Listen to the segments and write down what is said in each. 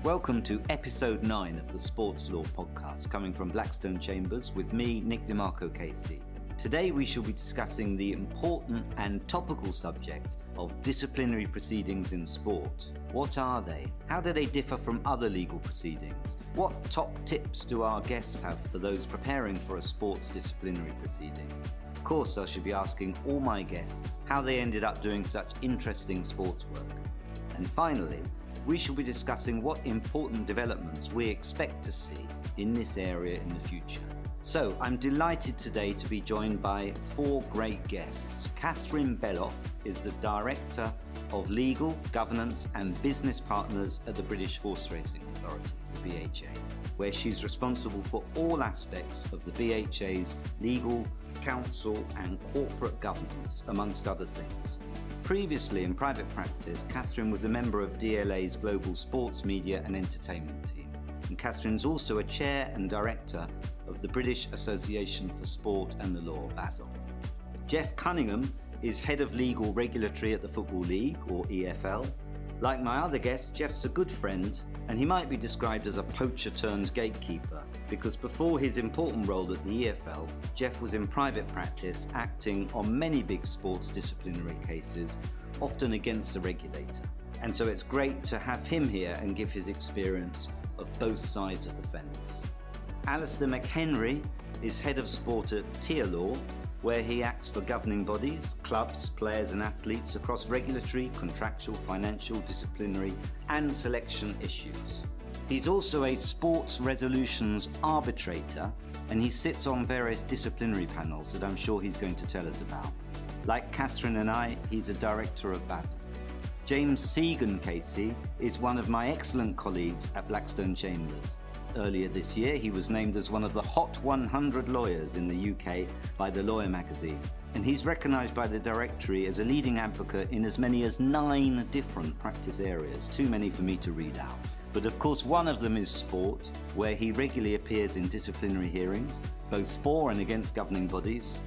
Welcome to episode 9 of the Sports Law Podcast, coming from Blackstone Chambers with me, Nick DeMarco Casey. Today we shall be discussing the important and topical subject of disciplinary proceedings in sport. What are they? How do they differ from other legal proceedings? What top tips do our guests have for those preparing for a sports disciplinary proceeding? Of course, I should be asking all my guests how they ended up doing such interesting sports work. And finally, we shall be discussing what important developments we expect to see in this area in the future. So, I'm delighted today to be joined by 4 great guests. Catherine Beloff is the Director of Legal, Governance and Business Partners at the British Horseracing Authority, the BHA, where she's responsible for all aspects of the BHA's legal, counsel and corporate governance, amongst other things. Previously in private practice, Catherine was a member of DLA's Global Sports Media and Entertainment team. And Catherine's also a chair and director of the British Association for Sport and the Law, BASL. Geoff Cunningham is head of legal regulatory at the Football League, or EFL. Like my other guests, Geoff's a good friend, and he might be described as a poacher turned gatekeeper, because before his important role at the EFL, Geoff was in private practice acting on many big sports disciplinary cases, often against the regulator. And so it's great to have him here and give his experience of both sides of the fence. Alistair McHenry is head of sport at Tier Law, where he acts for governing bodies, clubs, players and athletes across regulatory, contractual, financial, disciplinary and selection issues. He's also a sports resolutions arbitrator, and he sits on various disciplinary panels that I'm sure he's going to tell us about. Like Catherine and I, he's a director of BASL. James Segan Casey is one of my excellent colleagues at Blackstone Chambers. Earlier this year, he was named as one of the Hot 100 lawyers in the UK by The Lawyer magazine, and he's recognised by the Directory as a leading advocate in as many as 9 different practice areas, too many for me to read out. But of course, one of them is sport, where he regularly appears in disciplinary hearings, both for and against governing bodies.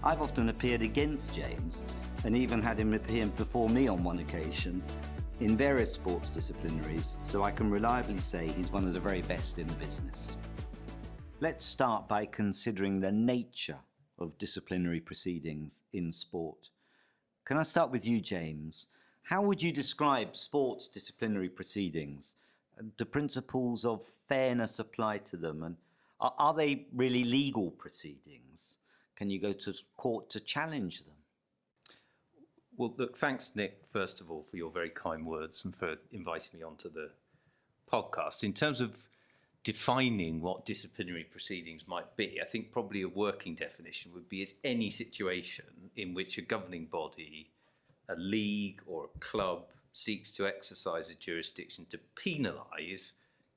I've often appeared against James, and even had him appear before me on one occasion, in various sports disciplinaries, so I can reliably say he's one of the very best in the business. Let's start by considering the nature of disciplinary proceedings in sport. Can I start with you, James? How would you describe sports disciplinary proceedings? Do principles of fairness apply to them? And are they really legal proceedings? Can you go to court to challenge them? Well, look, thanks, Nick, first of all, for your very kind words and for inviting me onto the podcast. In terms of defining what disciplinary proceedings might be, I think probably a working definition would be it's any situation in which a governing body, a league or a club seeks to exercise a jurisdiction to penalise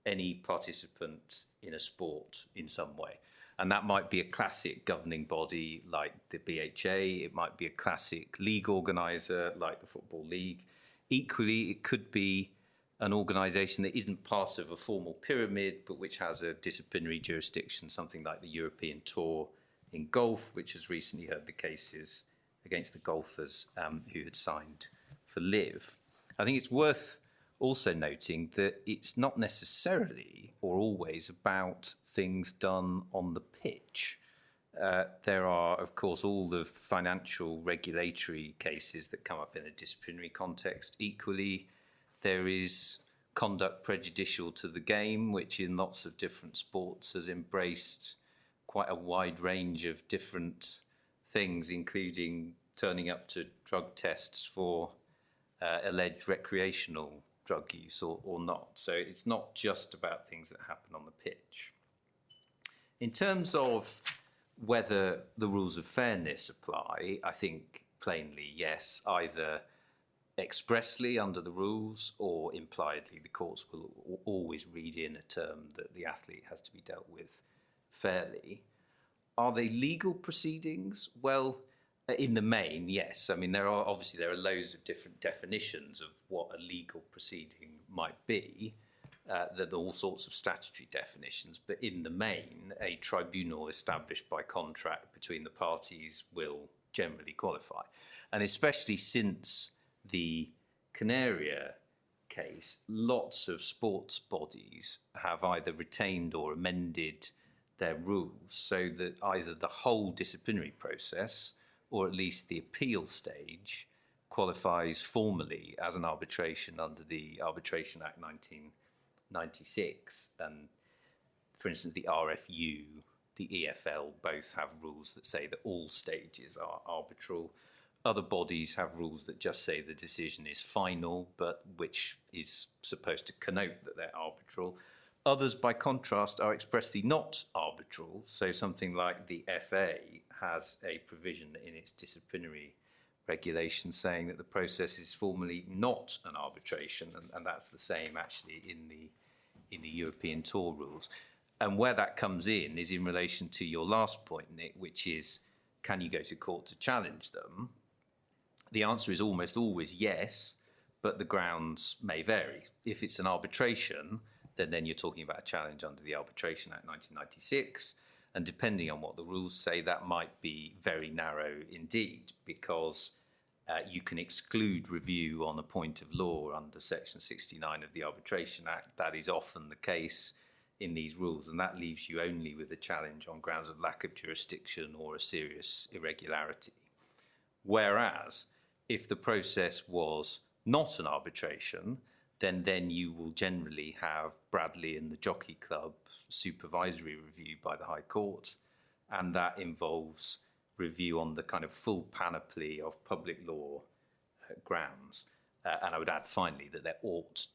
any participant in a sport in some way. And that might be a classic governing body like the BHA, it might be a classic league organiser like the Football League. Equally, it could be an organisation that isn't part of a formal pyramid, but which has a disciplinary jurisdiction, something like the European Tour in golf, which has recently heard the cases against the golfers who had signed for LIV. I think it's worth also noting that it's not necessarily or always about things done on the pitch. There are, of course, all the financial regulatory cases that come up in a disciplinary context. Equally, there is conduct prejudicial to the game, which in lots of different sports has embraced quite a wide range of different things, including turning up to drug tests for alleged recreational drug use or not. So it's not just about things that happen on the pitch. In terms of whether the rules of fairness apply, I think plainly yes, either expressly under the rules or impliedly the courts will always read in a term that the athlete has to be dealt with fairly. Are they legal proceedings? Well, in the main, yes. I mean, there are loads of different definitions of what a legal proceeding might be. There are all sorts of statutory definitions, but in the main, a tribunal established by contract between the parties will generally qualify. And especially since the Canaria case, lots of sports bodies have either retained or amended their rules so that either the whole disciplinary process or at least the appeal stage qualifies formally as an arbitration under the Arbitration Act 1996. And for instance, the RFU, the EFL both have rules that say that all stages are arbitral. Other bodies have rules that just say the decision is final, but which is supposed to connote that they're arbitral. Others, by contrast, are expressly not arbitral. So something like the FA has a provision in its disciplinary regulations saying that the process is formally not an arbitration, and that's the same actually in the European Tour rules. And where that comes in is in relation to your last point, Nick, which is, can you go to court to challenge them? The answer is almost always yes, but the grounds may vary. If it's an arbitration, then you're talking about a challenge under the Arbitration Act 1996, and depending on what the rules say, that might be very narrow indeed, because you can exclude review on a point of law under Section 69 of the Arbitration Act. That is often the case in these rules, and that leaves you only with a challenge on grounds of lack of jurisdiction or a serious irregularity. Whereas, if the process was not an arbitration, then you will generally have Bradley and the Jockey Club supervisory review by the High Court, and that involves review on the kind of full panoply of public law grounds. And I would add finally that there ought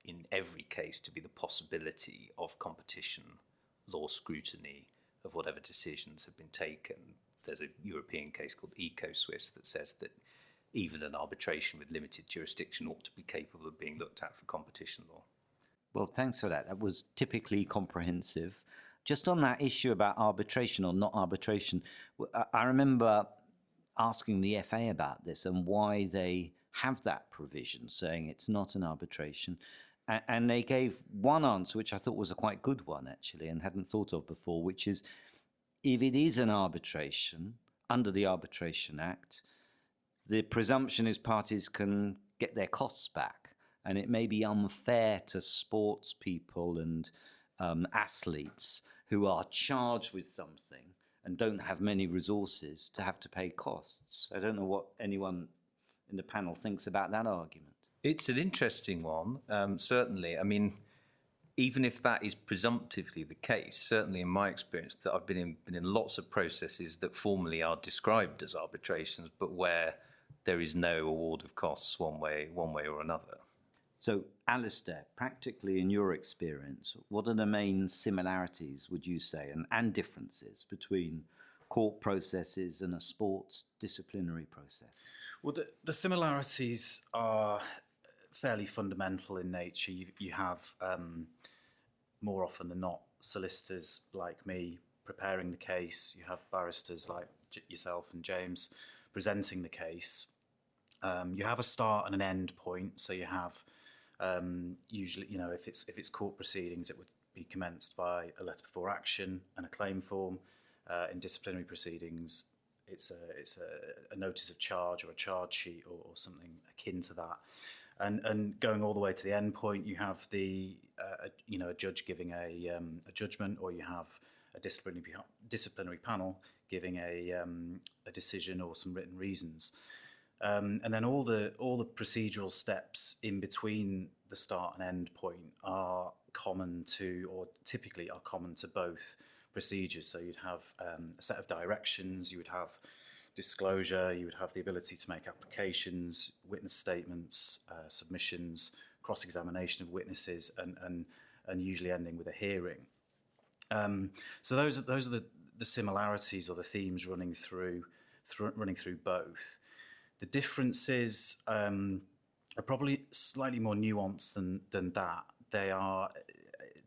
in every case to be the possibility of competition law scrutiny of whatever decisions have been taken. There's a European case called Eco-Swiss that says that even an arbitration with limited jurisdiction ought to be capable of being looked at for competition law. Well, thanks for that. That was typically comprehensive. Just on that issue about arbitration or not arbitration, I remember asking the FA about this and why they have that provision saying it's not an arbitration. And they gave one answer, which I thought was a quite good one, actually, and hadn't thought of before, which is if it is an arbitration under the Arbitration Act, the presumption is parties can get their costs back. And it may be unfair to sports people and athletes who are charged with something and don't have many resources to have to pay costs. I don't know what anyone in the panel thinks about that argument. It's an interesting one, certainly. I mean, even if that is presumptively the case, certainly in my experience, that I've been in lots of processes that formally are described as arbitrations, but where there is no award of costs one way or another. So, Alistair, practically in your experience, what are the main similarities, would you say, and differences between court processes and a sports disciplinary process? Well, the similarities are fairly fundamental in nature. You have, more often than not, solicitors like me preparing the case. You have barristers like yourself and James presenting the case. You have a start and an end point, so you have usually, if it's court proceedings, it would be commenced by a letter before action and a claim form. In disciplinary proceedings, it's a notice of charge or a charge sheet or something akin to that. And going all the way to the end point, you have a judge giving a judgment, or you have a disciplinary panel giving a decision or some written reasons. And then all the procedural steps in between the start and end point are common to, or typically are common to both procedures. So you'd have a set of directions, you would have disclosure, you would have the ability to make applications, witness statements, submissions, cross-examination of witnesses, and usually ending with a hearing. So those are the similarities or the themes running through both. The differences are probably slightly more nuanced than that. They are,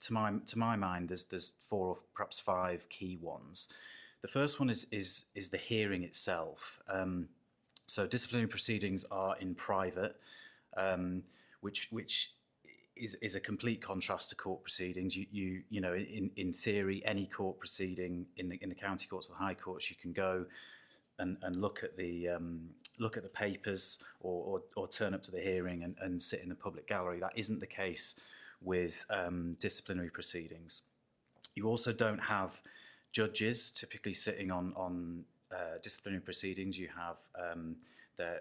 to my mind, there's 4 or perhaps 5 key ones. The first one is the hearing itself. So disciplinary proceedings are in private, which is a complete contrast to court proceedings. In theory, any court proceeding in the county courts or the high courts, you can go and look at the papers or turn up to the hearing and sit in the public gallery. That isn't the case with disciplinary proceedings. You also don't have judges typically sitting on disciplinary proceedings. You have their,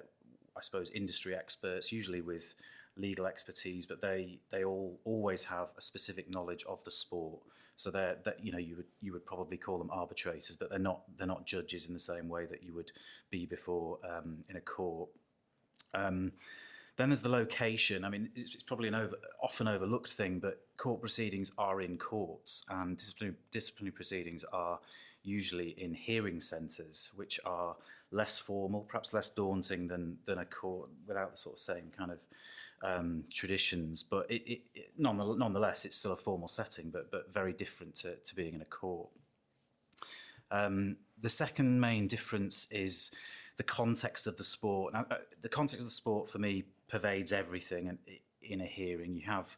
I suppose, industry experts, usually with legal expertise, but they all always have a specific knowledge of the sport. So you would probably call them arbitrators, but they're not judges in the same way that you would be before in a court. Then there's the location. I mean, it's probably an often overlooked thing, but court proceedings are in courts, and disciplinary proceedings are usually in hearing centres, which are less formal, perhaps less daunting than a court, without the sort of same kind of traditions. But nonetheless, it's still a formal setting, but very different to being in a court. The second main difference is the context of the sport. Now, the context of the sport, for me, pervades everything in a hearing. You have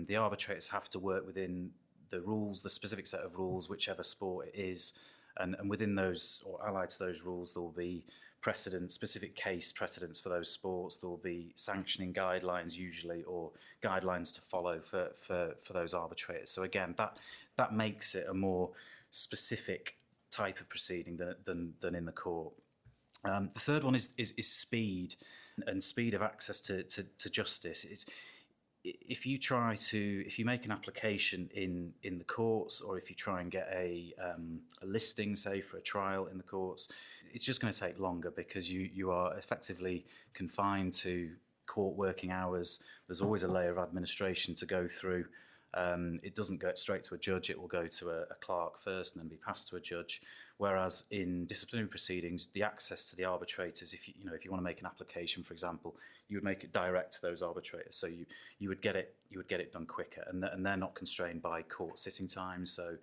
the arbitrators have to work within the rules, the specific set of rules, whichever sport it is, and within those, or allied to those rules, there will be precedents, specific case precedents for those sports. There will be sanctioning guidelines usually, or guidelines to follow for those arbitrators. So again, that makes it a more specific type of proceeding than in the court. The third one is speed and speed of access to justice. If you make an application in the courts, or if you try and get a listing, say, for a trial in the courts, it's just going to take longer because you are effectively confined to court working hours. There's always a layer of administration to go through. It doesn't go straight to a judge. It will go to a clerk first and then be passed to a judge. Whereas in disciplinary proceedings, the access to the arbitrators, if you want to make an application, for example, you would make it direct to those arbitrators. So you would get it done quicker, and they're not constrained by court sitting times. So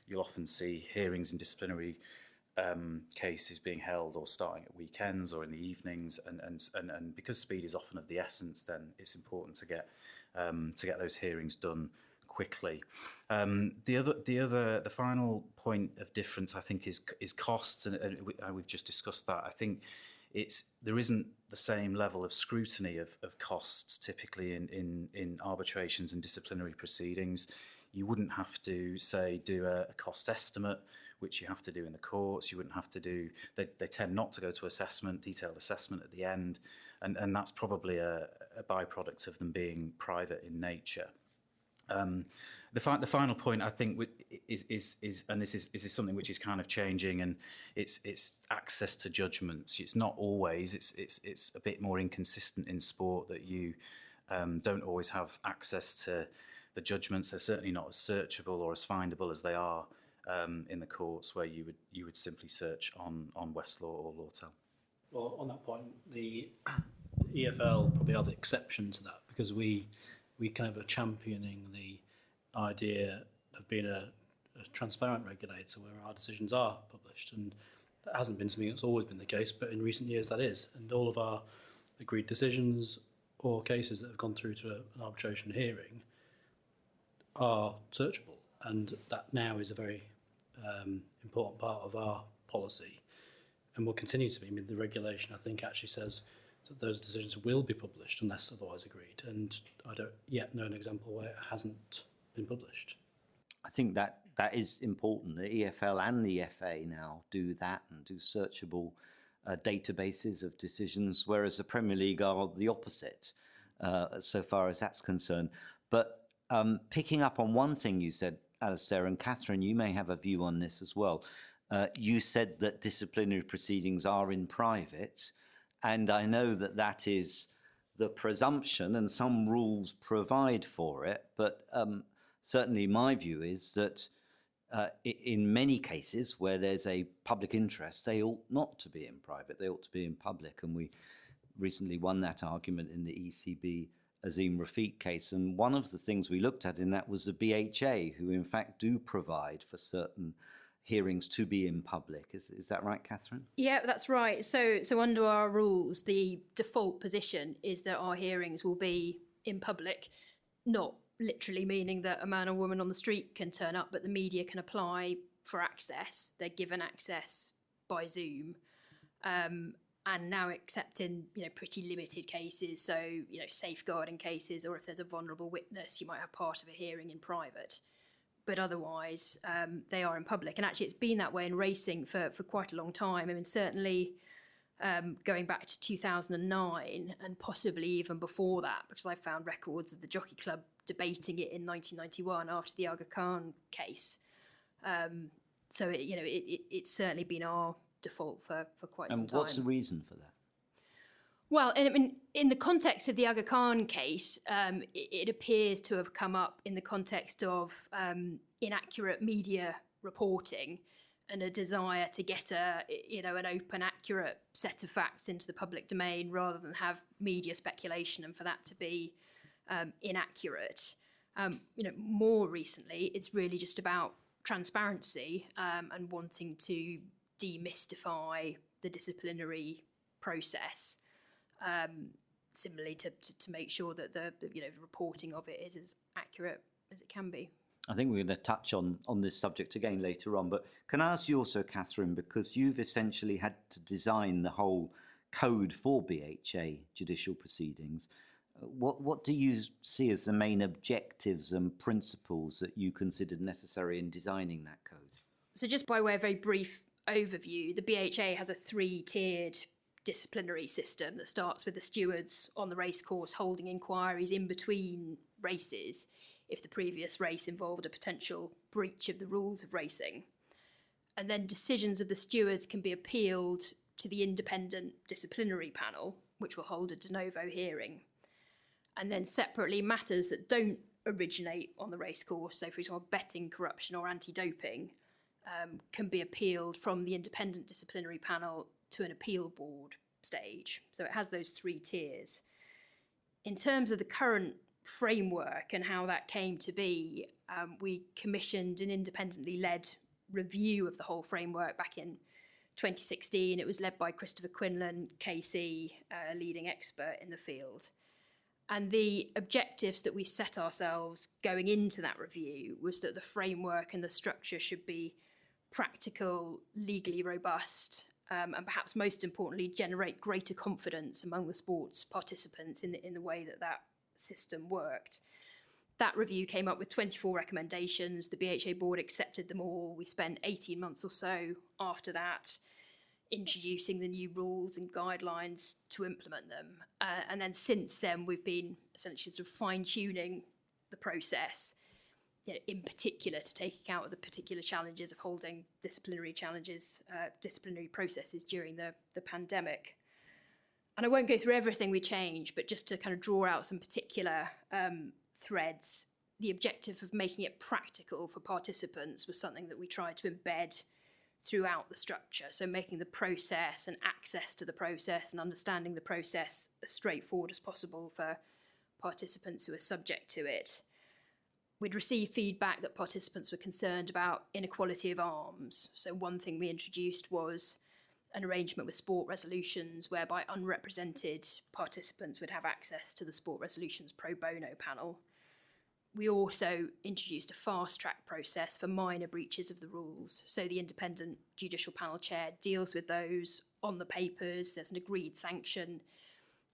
you'll often see hearings in disciplinary cases being held or starting at weekends or in the evenings, and because speed is often of the essence, then it's important to get those hearings done quickly. The final point of difference, I think, is costs, and we've just discussed that. I think there isn't the same level of scrutiny of costs typically in arbitrations and disciplinary proceedings. You wouldn't have to, say, do a cost estimate, which you have to do in the courts. You wouldn't have to do. They tend not to go to detailed assessment at the end, and that's probably a byproduct of them being private in nature. The final point, I think, is and this is something which is kind of changing, and it's access to judgments. It's not always. It's a bit more inconsistent in sport that you don't always have access to the judgments. They're certainly not as searchable or as findable as they are in the courts, where you would simply search on Westlaw or Lawtel. Well, on that point, the EFL probably are the exception to that, because we kind of are championing the idea of being a transparent regulator where our decisions are published, and that hasn't been something that's always been the case, but in recent years that is, and all of our agreed decisions or cases that have gone through to an arbitration hearing are searchable, and that now is a very important part of our policy and will continue to be. I mean, the regulation, I think, actually says that those decisions will be published unless otherwise agreed, and I don't yet know an example where it hasn't been published. I think that is important. The EFL and the FA now do that and do searchable databases of decisions, whereas the Premier League are the opposite so far as that's concerned. But picking up on one thing you said, Alistair, and Catherine, you may have a view on this as well. You said that disciplinary proceedings are in private, and I know that is the presumption, and some rules provide for it, but certainly my view is that in many cases where there's a public interest, they ought not to be in private, they ought to be in public, and we recently won that argument in the ECB Azim Rafiq case, and one of the things we looked at in that was the BHA, who in fact do provide for certain hearings to be in public. Is that right, Catherine? Yeah, that's right. So under our rules, the default position is that our hearings will be in public, not literally meaning that a man or woman on the street can turn up, but the media can apply for access. They're given access by Zoom. and now except in pretty limited cases, so safeguarding cases, or if there's a vulnerable witness, you might have part of a hearing in private. But otherwise, they are in public. And actually, it's been that way in racing for quite a long time. I mean, certainly going back to 2009 and possibly even before that, because I found records of the Jockey Club debating it in 1991 after the Aga Khan case. So it's certainly been our default for quite some time. And what's the reason for that? Well, in the context of the Aga Khan case, it appears to have come up in the context of inaccurate media reporting and a desire to get an open, accurate set of facts into the public domain rather than have media speculation and for that to be inaccurate. More recently, it's really just about transparency and wanting to demystify the disciplinary process. Similarly, to make sure that the reporting of it is as accurate as it can be. I think we're going to touch on this subject again later on, but can I ask you also, Catherine, because you've essentially had to design the whole code for BHA judicial proceedings, what do you see as the main objectives and principles that you considered necessary in designing that code? So just by way of very brief overview, the BHA has a 3-tiered disciplinary system that starts with the stewards on the racecourse holding inquiries in between races if the previous race involved a potential breach of the rules of racing. And then decisions of the stewards can be appealed to the independent disciplinary panel, which will hold a de novo hearing. And then separately, matters that don't originate on the racecourse, so for example betting, corruption or anti-doping, can be appealed from the independent disciplinary panel to an appeal board stage. So it has those 3 tiers. In terms of the current framework and how that came to be, we commissioned an independently led review of the whole framework back in 2016. It was led by Christopher Quinlan, KC, a leading expert in the field. And the objectives that we set ourselves going into that review was that the framework and the structure should be practical, legally robust, and perhaps most importantly, generate greater confidence among the sports participants in the way that system worked. That review came up with 24 recommendations. The BHA board accepted them all. We spent 18 months or so after that introducing the new rules and guidelines to implement them. And then since then, we've been essentially sort of fine-tuning the process, in particular to take account of the particular challenges of holding disciplinary processes during the pandemic. And I won't go through everything we changed, but just to kind of draw out some particular threads, the objective of making it practical for participants was something that we tried to embed throughout the structure. So making the process and access to the process and understanding the process as straightforward as possible for participants who are subject to it. We'd received feedback that participants were concerned about inequality of arms. So one thing we introduced was an arrangement with sport resolutions whereby unrepresented participants would have access to the sport resolutions pro bono panel. We also introduced a fast-track process for minor breaches of the rules. So the independent judicial panel chair deals with those on the papers. There's an agreed sanction.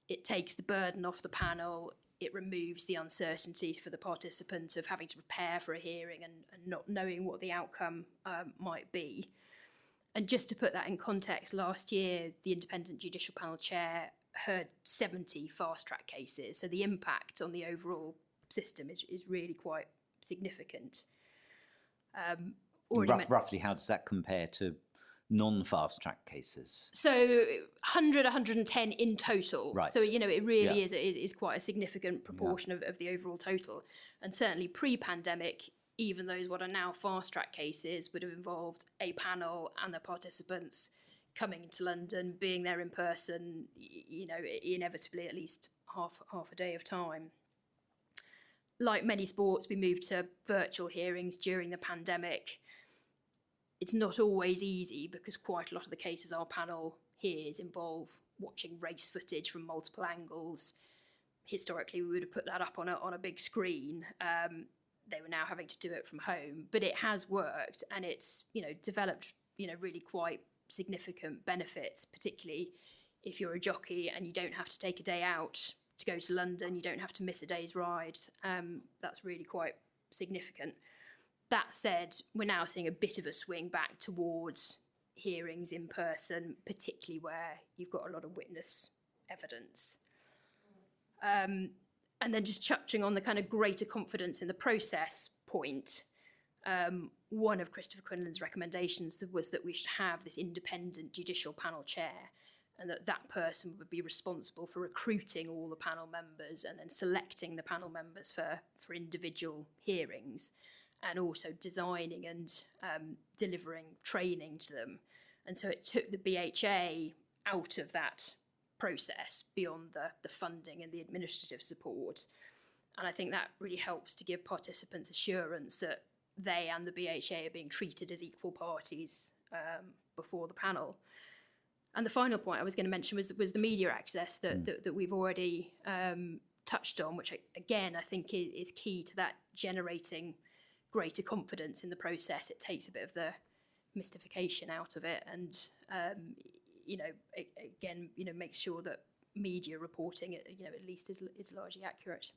It takes the burden off the panel. It removes the uncertainty for the participant of having to prepare for a hearing and not knowing what the outcome might be. And just to put that in context, last year, the independent judicial panel chair heard 70 fast-track cases. So the impact on the overall system is really quite significant. Roughly, how does that compare to non-fast track cases? So 100, 110 in total. Right. So, it really is quite a significant proportion of the overall total. And certainly pre-pandemic, even those what are now fast track cases would have involved a panel and the participants coming into London, being there in person, inevitably at least half a day of time. Like many sports, we moved to virtual hearings during the pandemic. It's not always easy because quite a lot of the cases our panel hears involve watching race footage from multiple angles. Historically, we would have put that up on a big screen. They were now having to do it from home, but it has worked and it's developed really quite significant benefits, particularly if you're a jockey and you don't have to take a day out to go to London, you don't have to miss a day's ride. That's really quite significant. That said, we're now seeing a bit of a swing back towards hearings in person, particularly where you've got a lot of witness evidence. And then just touching on the kind of greater confidence in the process point, one of Christopher Quinlan's recommendations was that we should have this independent judicial panel chair, and that person would be responsible for recruiting all the panel members and then selecting the panel members for individual hearings, and also designing and delivering training to them. And so it took the BHA out of that process beyond the funding and the administrative support. And I think that really helps to give participants assurance that they and the BHA are being treated as equal parties before the panel. And the final point I was going to mention was the media access that we've already touched on, which again I think is key to that generating greater confidence in the process. It takes a bit of the mystification out of it, and makes sure that media reporting at least is largely accurate.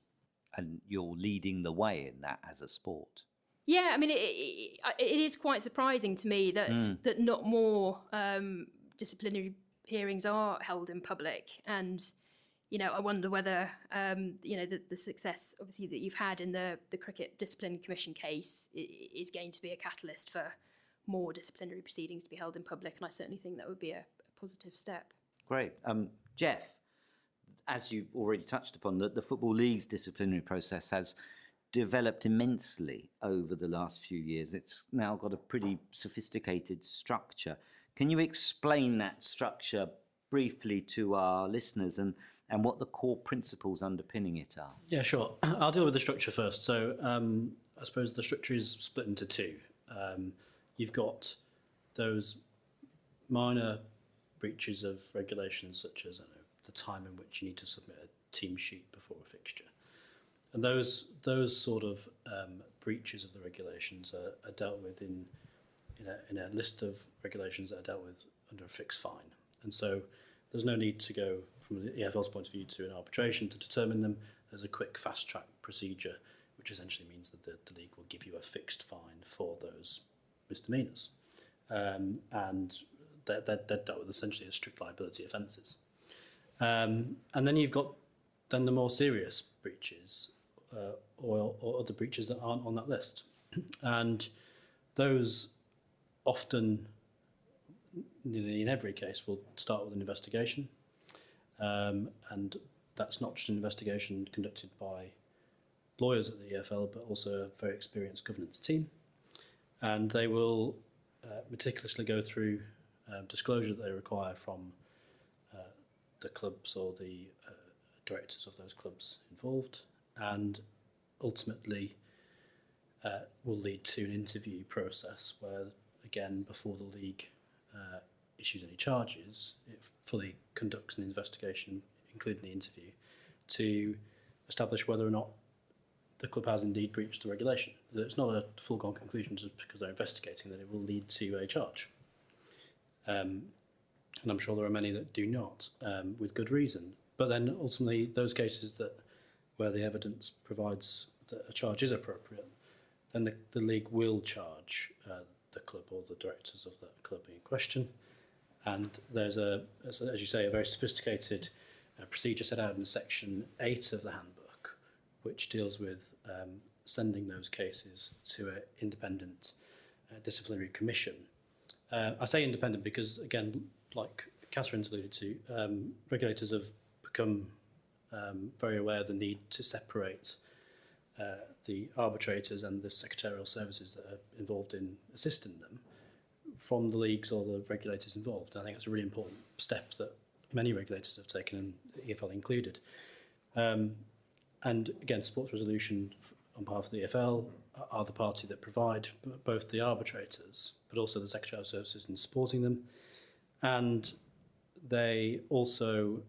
And you're leading the way in that as a sport. Yeah, I mean, it is quite surprising to me that not more disciplinary hearings are held in public, and I wonder whether the success obviously that you've had in the Cricket Discipline Commission case is going to be a catalyst for more disciplinary proceedings to be held in public, and I certainly think that would be a positive step. Great. Geoff, as you already touched upon, the Football League's disciplinary process has developed immensely over the last few years. It's now got a pretty sophisticated structure. Can you explain that structure briefly to our listeners and what the core principles underpinning it are? Yeah, sure. I'll deal with the structure first. So I suppose the structure is split into two. You've got those minor breaches of regulations, such as the time in which you need to submit a team sheet before a fixture. And those sort of breaches of the regulations are dealt with in a list of regulations that are dealt with under a fixed fine. And so there's no need to go from the EFL's point of view to an arbitration to determine them. There's a quick fast-track procedure, which essentially means that the league will give you a fixed fine for those misdemeanours. And they're dealt with essentially as strict liability offences. And then you've got the more serious breaches or other breaches that aren't on that list. And those often, in every case, will start with an investigation. And that's not just an investigation conducted by lawyers at the EFL, but also a very experienced governance team. And they will meticulously go through disclosure that they require from the clubs or the directors of those clubs involved, and ultimately will lead to an interview process where, again, before the league issues any charges, it fully conducts an investigation, including the interview, to establish whether or not the club has indeed breached the regulation. That it's not a foregone conclusion just because they're investigating that it will lead to a charge. And I'm sure there are many that do not, with good reason. But then ultimately, those cases where the evidence provides that a charge is appropriate, then the league will charge the club or the directors of that club in question. And there's as you say, a very sophisticated procedure set out in Section 8 of the handbook, which deals with sending those cases to an independent disciplinary commission. I say independent because, again, like Catherine's alluded to, regulators have become very aware of the need to separate the arbitrators and the secretarial services that are involved in assisting them from the leagues or the regulators involved. I think it's a really important step that many regulators have taken, and the EFL included. And again, Sports Resolution on behalf of the EFL are the party that provide both the arbitrators but also the secretarial services in supporting them. And they also,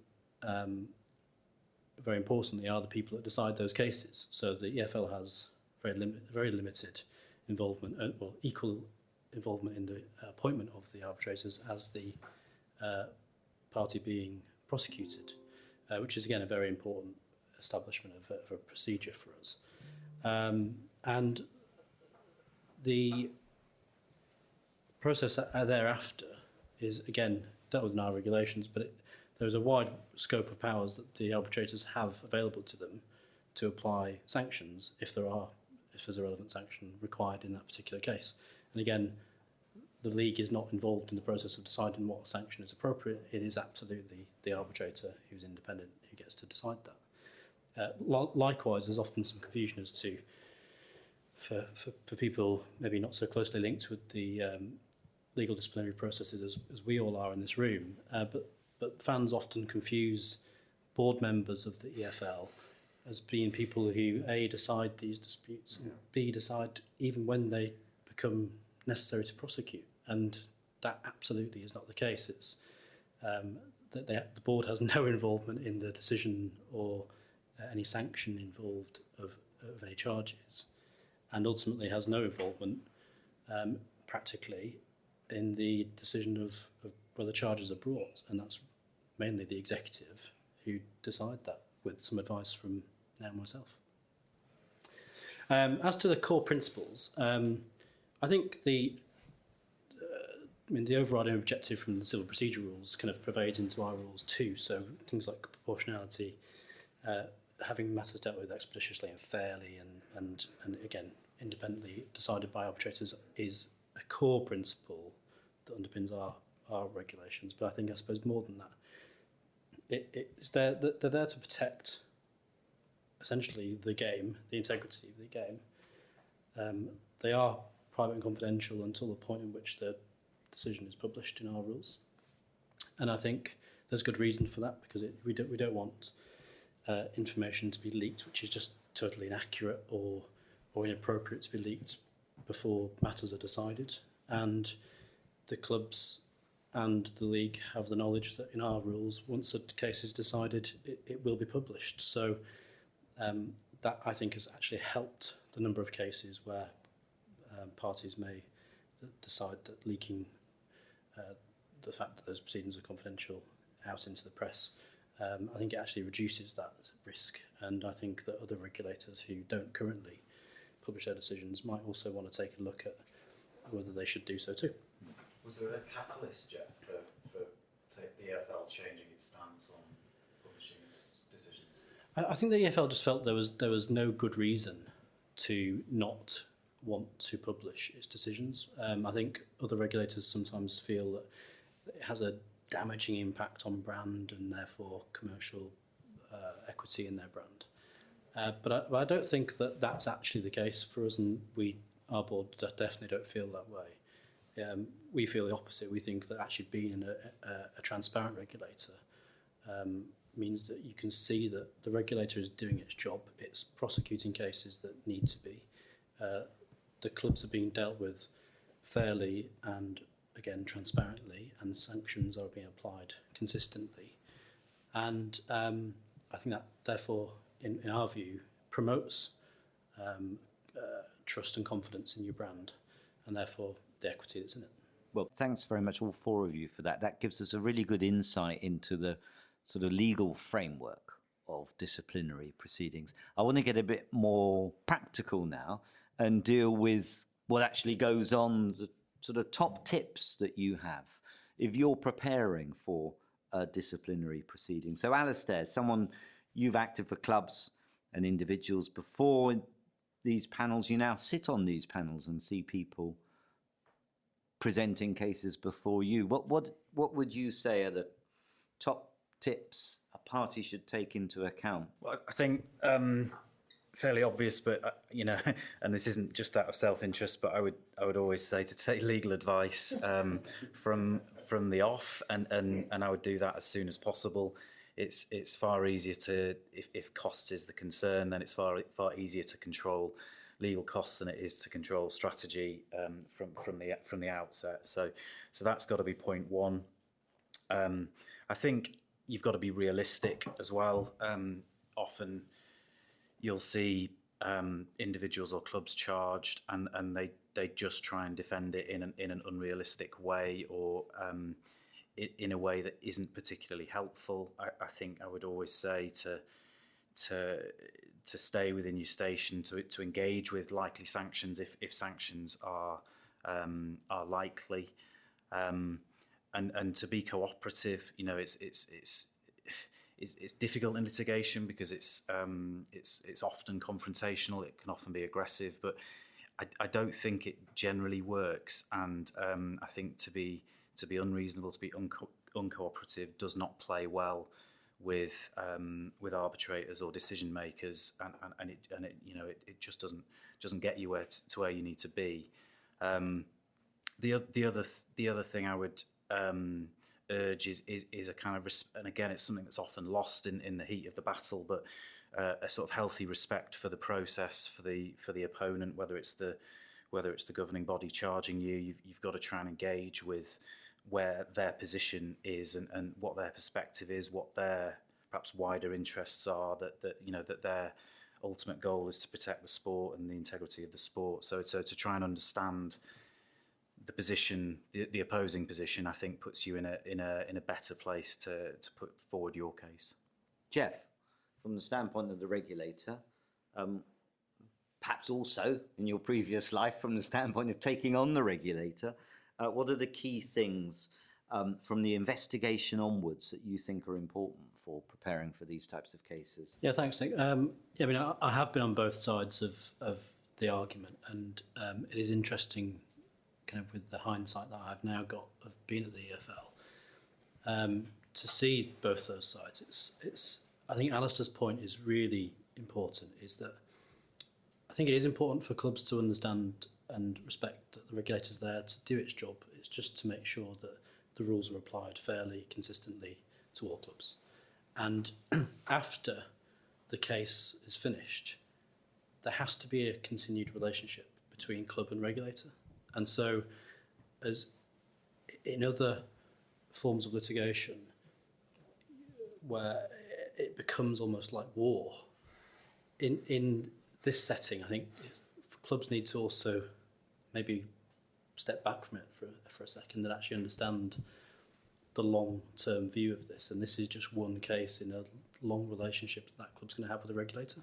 very importantly, are the people that decide those cases. So the EFL has very limited involvement, equal involvement in the appointment of the arbitrators as the party being prosecuted, which is again a very important establishment of a procedure for us. And the process thereafter is again dealt with in our regulations, but there's a wide scope of powers that the arbitrators have available to them to apply sanctions if there's a relevant sanction required in that particular case. And again, the league is not involved in the process of deciding what sanction is appropriate. It is absolutely the arbitrator who's independent who gets to decide that. Likewise, there's often some confusion as to, for people maybe not so closely linked with the legal disciplinary processes as we all are in this room, but fans often confuse board members of the EFL as being people who A, decide these disputes, and B, decide even when they become necessary to prosecute. And that absolutely is not the case. It's that the board has no involvement in the decision or any sanction involved of any charges, and ultimately has no involvement practically in the decision of whether charges are brought, and that's mainly the executive who decide that with some advice from now myself. As to the core principles, I think the overriding objective from the civil procedure rules kind of pervades into our rules too. So things like proportionality, having matters dealt with expeditiously and fairly, and again independently decided by arbitrators is a core principle that underpins our regulations. But I suppose more than that, they're there to protect essentially the game, the integrity of the game. They are private and confidential until the point in which the decision is published in our rules, and I think there's good reason for that, because we don't want information to be leaked which is just totally inaccurate or inappropriate to be leaked before matters are decided. And the clubs and the league have the knowledge that in our rules, once a case is decided, it will be published. So that I think has actually helped the number of cases where parties may decide that leaking the fact that those proceedings are confidential out into the press, I think it actually reduces that risk. And I think that other regulators who don't currently publish their decisions might also want to take a look at whether they should do so too. Was there a catalyst, Geoff, for the EFL changing its stance on publishing its decisions? I think the EFL just felt there was no good reason to not want to publish its decisions. I think other regulators sometimes feel that it has a damaging impact on brand and therefore commercial equity in their brand. But I don't think that that's actually the case for us, and our board definitely don't feel that way. We feel the opposite. We think that actually being a transparent regulator means that you can see that the regulator is doing its job. It's prosecuting cases that need to be. The clubs are being dealt with fairly and, again, transparently, and sanctions are being applied consistently. And I think that, therefore, in our view, promotes trust and confidence in your brand, and therefore the equity that's in it. Well, thanks very much, all four of you, for that. That gives us a really good insight into the sort of legal framework of disciplinary proceedings. I want to get a bit more practical now and deal with what actually goes on, the sort of top tips that you have if you're preparing for a disciplinary proceeding. So, Alistair, you've acted for clubs and individuals before in these panels. You now sit on these panels and see people presenting cases before you. What would you say are the top tips a party should take into account? Well, I think fairly obvious, but and this isn't just out of self-interest, but I would always say to take legal advice from the off, and I would do that as soon as possible. It's far easier to, if cost is the concern, then it's far easier to control legal costs than it is to control strategy from the outset. So that's got to be point one. I think you've got to be realistic as well. Often you'll see individuals or clubs charged, and they just try and defend it in an unrealistic way, or in a way that isn't particularly helpful. I think I would always say to stay within your station, to engage with likely sanctions if sanctions are likely, and to be cooperative. You know, it's difficult in litigation because it's often confrontational. It can often be aggressive, but I don't think it generally works. And I think to be unreasonable, to be uncooperative, does not play well with arbitrators or decision makers, and it you know it just doesn't get you to where you need to be. The other thing I would urge is a kind of and again, it's something that's often lost in the heat of the battle, but a sort of healthy respect for the process, for the opponent, whether it's the governing body charging you. You've got to try and engage with where their position is and what their perspective is, what their perhaps wider interests are, that their ultimate goal is to protect the sport and the integrity of the sport. So to try and understand the position, the opposing position, I think puts you in a better place to put forward your case. Geoff, from the standpoint of the regulator, perhaps also in your previous life from the standpoint of taking on the regulator, what are the key things from the investigation onwards that you think are important for preparing for these types of cases? Yeah, thanks, Nick. I mean, I have been on both sides of the argument, and it is interesting, kind of with the hindsight that I've now got of being at the EFL, to see both those sides. It's. I think Alistair's point is really important. Is that I think it is important for clubs to understand and respect that the regulator's there to do its job. It's just to make sure that the rules are applied fairly, consistently to all clubs. And after the case is finished, there has to be a continued relationship between club and regulator. And so, as in other forms of litigation, where it becomes almost like war, in this setting, I think clubs need to also maybe step back from it for a second and actually understand the long-term view of this. And this is just one case in a long relationship that club's going to have with the regulator.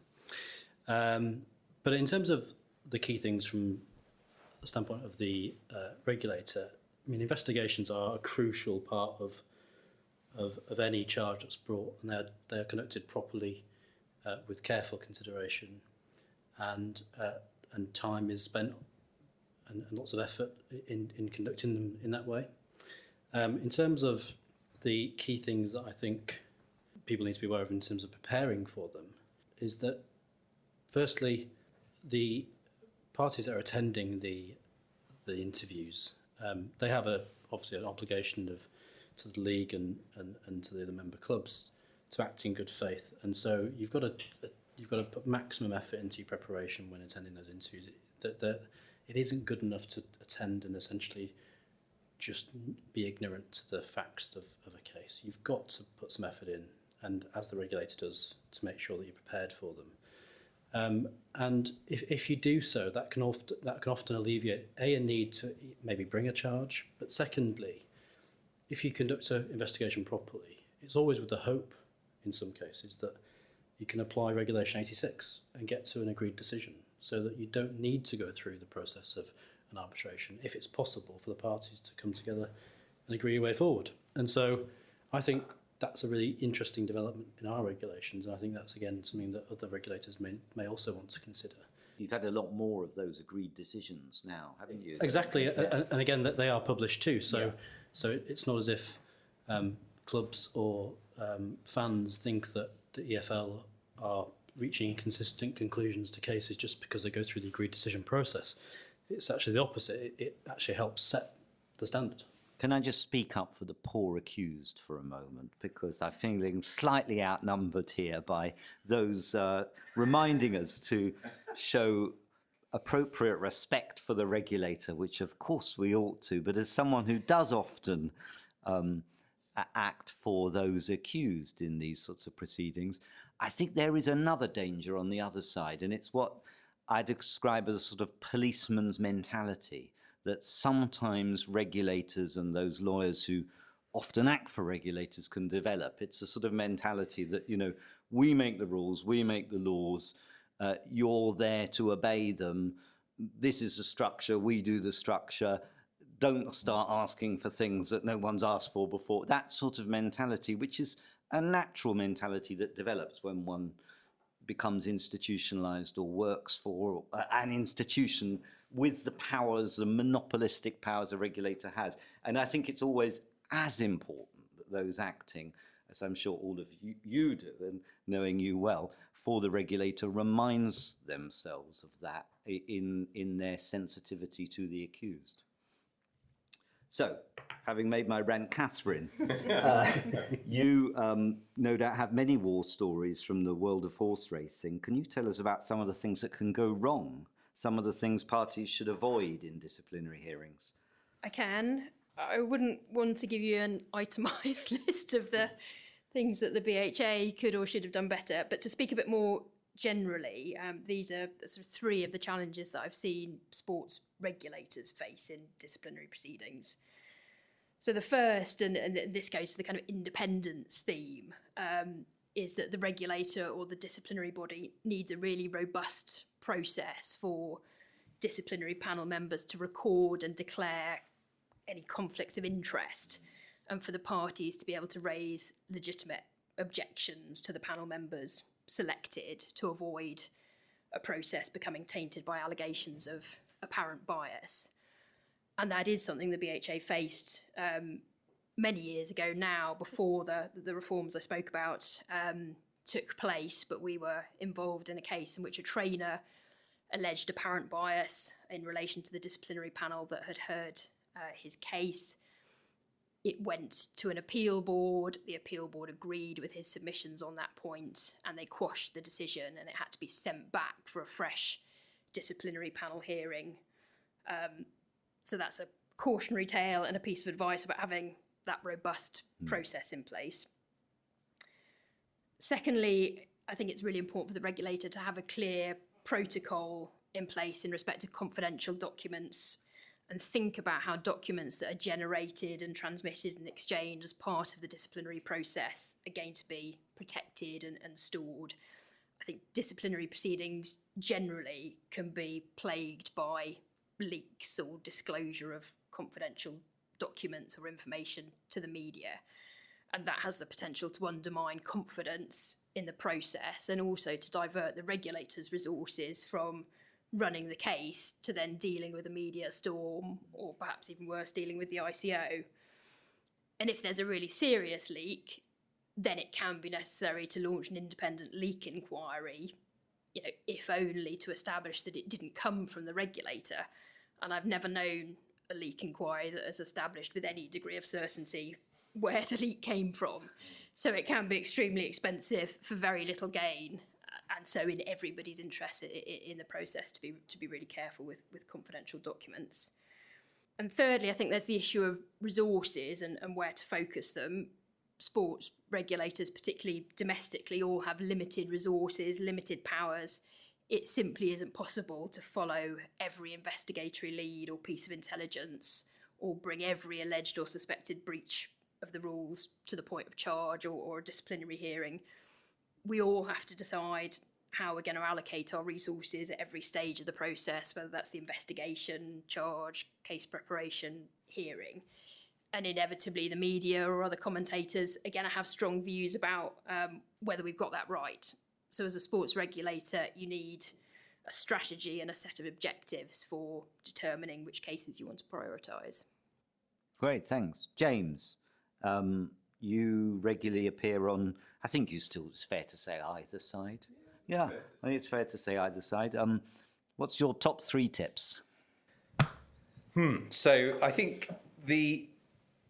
But in terms of the key things from the standpoint of the regulator, I mean, investigations are a crucial part of any charge that's brought, and they're conducted properly with careful consideration, and time is spent and lots of effort in conducting them in that way. In terms of the key things that I think people need to be aware of in terms of preparing for them, is that firstly, the parties that are attending the interviews, they have obviously an obligation to the league and to the other member clubs to act in good faith, and so you've got to put maximum effort into your preparation when attending those interviews. That it isn't good enough to attend and essentially just be ignorant to the facts of a case. You've got to put some effort in, and as the regulator does, to make sure that you're prepared for them. And if you do so, that can often alleviate a need to maybe bring a charge, but secondly, if you conduct an investigation properly, it's always with the hope, in some cases, that you can apply Regulation 86 and get to an agreed decision, so that you don't need to go through the process of an arbitration if it's possible for the parties to come together and agree a way forward. And so I think that's a really interesting development in our regulations, and I think that's, again, something that other regulators may also want to consider. You've had a lot more of those agreed decisions now, haven't you? Exactly, yeah. And again, that they are published too, so it's not as if clubs or fans think that the EFL are reaching inconsistent conclusions to cases just because they go through the agreed decision process. It's actually the opposite. It actually helps set the standard. Can I just speak up for the poor accused for a moment, because I'm feeling slightly outnumbered here by those reminding us to show appropriate respect for the regulator, which of course we ought to, but as someone who does often act for those accused in these sorts of proceedings, I think there is another danger on the other side, and it's what I describe as a sort of policeman's mentality, that sometimes regulators and those lawyers who often act for regulators can develop. It's a sort of mentality that, we make the rules, we make the laws, you're there to obey them. This is the structure, we do the structure. Don't start asking for things that no one's asked for before. That sort of mentality, which is a natural mentality that develops when one becomes institutionalized or works for an institution with the powers, the monopolistic powers a regulator has. And I think it's always as important that those acting, as I'm sure all of you do, and knowing you well, for the regulator reminds themselves of that in their sensitivity to the accused. So, having made my rant, Catherine, you no doubt have many war stories from the world of horse racing. Can you tell us about some of the things that can go wrong, some of the things parties should avoid in disciplinary hearings? I can. I wouldn't want to give you an itemised list of the things that the BHA could or should have done better, but to speak a bit more generally, these are sort of three of the challenges that I've seen sports regulators face in disciplinary proceedings. So the first, and this goes to the kind of independence theme, is that the regulator or the disciplinary body needs a really robust process for disciplinary panel members to record and declare any conflicts of interest, and for the parties to be able to raise legitimate objections to the panel members selected to avoid a process becoming tainted by allegations of apparent bias. And that is something the BHA faced many years ago now, before the reforms I spoke about took place, but we were involved in a case in which a trainer alleged apparent bias in relation to the disciplinary panel that had heard his case. It went to an appeal board. The appeal board agreed with his submissions on that point, and they quashed the decision, and it had to be sent back for a fresh disciplinary panel hearing. So that's a cautionary tale and a piece of advice about having that robust process in place. Secondly, I think it's really important for the regulator to have a clear protocol in place in respect to confidential documents, and think about how documents that are generated and transmitted and exchanged as part of the disciplinary process are going to be protected and stored. I think disciplinary proceedings generally can be plagued by leaks or disclosure of confidential documents or information to the media, and that has the potential to undermine confidence in the process, and also to divert the regulator's resources from running the case to then dealing with a media storm, or perhaps even worse, dealing with the ICO. And if there's a really serious leak, then it can be necessary to launch an independent leak inquiry, if only to establish that it didn't come from the regulator. And I've never known a leak inquiry that has established with any degree of certainty where the leak came from. So it can be extremely expensive for very little gain. And so in everybody's interest in the process to be really careful with confidential documents. And thirdly, I think there's the issue of resources and where to focus them. Sports regulators, particularly domestically, all have limited resources, limited powers. It simply isn't possible to follow every investigatory lead or piece of intelligence, or bring every alleged or suspected breach of the rules to the point of charge or a disciplinary hearing. We all have to decide how we're going to allocate our resources at every stage of the process, whether that's the investigation, charge, case preparation, hearing. And inevitably the media or other commentators are going to have strong views about whether we've got that right. So as a sports regulator, you need a strategy and a set of objectives for determining which cases you want to prioritise. Great, thanks. James, you regularly appear on, I think it's fair to say either side. Yeah, I think it's fair to say either side. What's your top 3 tips? So I think the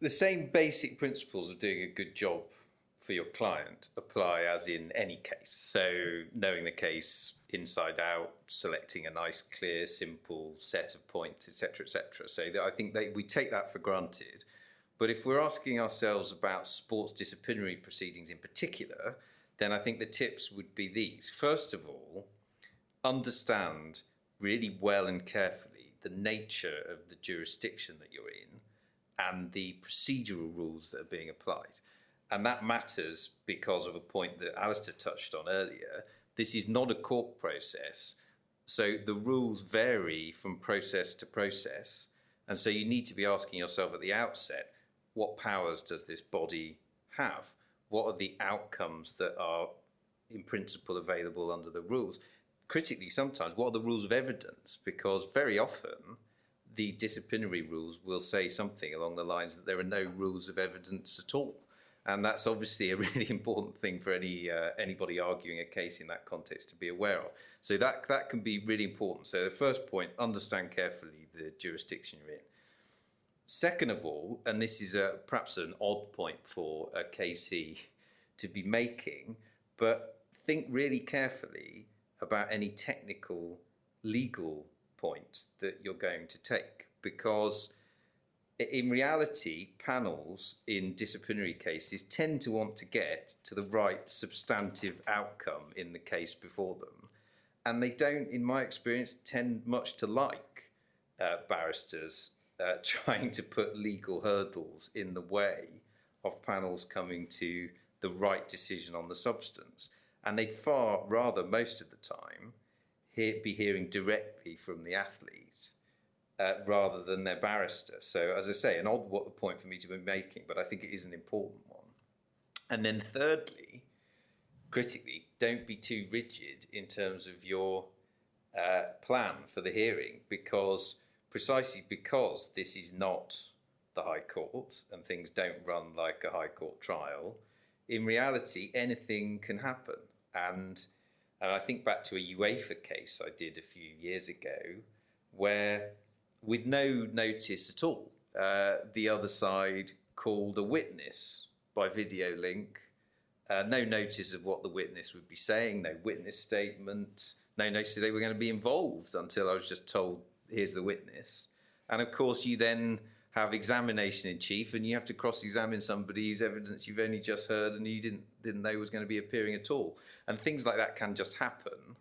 same basic principles of doing a good job for your client apply as in any case. So knowing the case inside out, selecting a nice, clear, simple set of points, etc., etc. So I think we take that for granted. But if we're asking ourselves about sports disciplinary proceedings in particular, then I think the tips would be these. First of all, understand really well and carefully the nature of the jurisdiction that you're in and the procedural rules that are being applied. And that matters because of a point that Alistair touched on earlier. This is not a court process, so the rules vary from process to process. And so you need to be asking yourself at the outset, what powers does this body have? What are the outcomes that are in principle available under the rules? Critically, sometimes, what are the rules of evidence? Because very often the disciplinary rules will say something along the lines that there are no rules of evidence at all. And that's obviously a really important thing for anybody arguing a case in that context to be aware of. So that can be really important. So the first point, understand carefully the jurisdiction you're in. Second of all, and this is perhaps an odd point for a KC to be making, but think really carefully about any technical legal points that you're going to take, because in reality, panels in disciplinary cases tend to want to get to the right substantive outcome in the case before them. And they don't, in my experience, tend much to like barristers trying to put legal hurdles in the way of panels coming to the right decision on the substance. And they'd far rather, most of the time, be hearing directly from the athlete rather than their barrister. So, as I say, an odd point for me to be making, but I think it is an important one. And then thirdly, critically, don't be too rigid in terms of your plan for the hearing, precisely because this is not the High Court and things don't run like a High Court trial, in reality, anything can happen. And I think back to a UEFA case I did a few years ago where, with no notice at all, the other side called a witness by video link, no notice of what the witness would be saying, no witness statement, no notice that they were going to be involved until I was just told, here's the witness. And of course, you then have examination in chief and you have to cross-examine somebody whose evidence you've only just heard and you didn't know was going to be appearing at all. And things like that can just happen.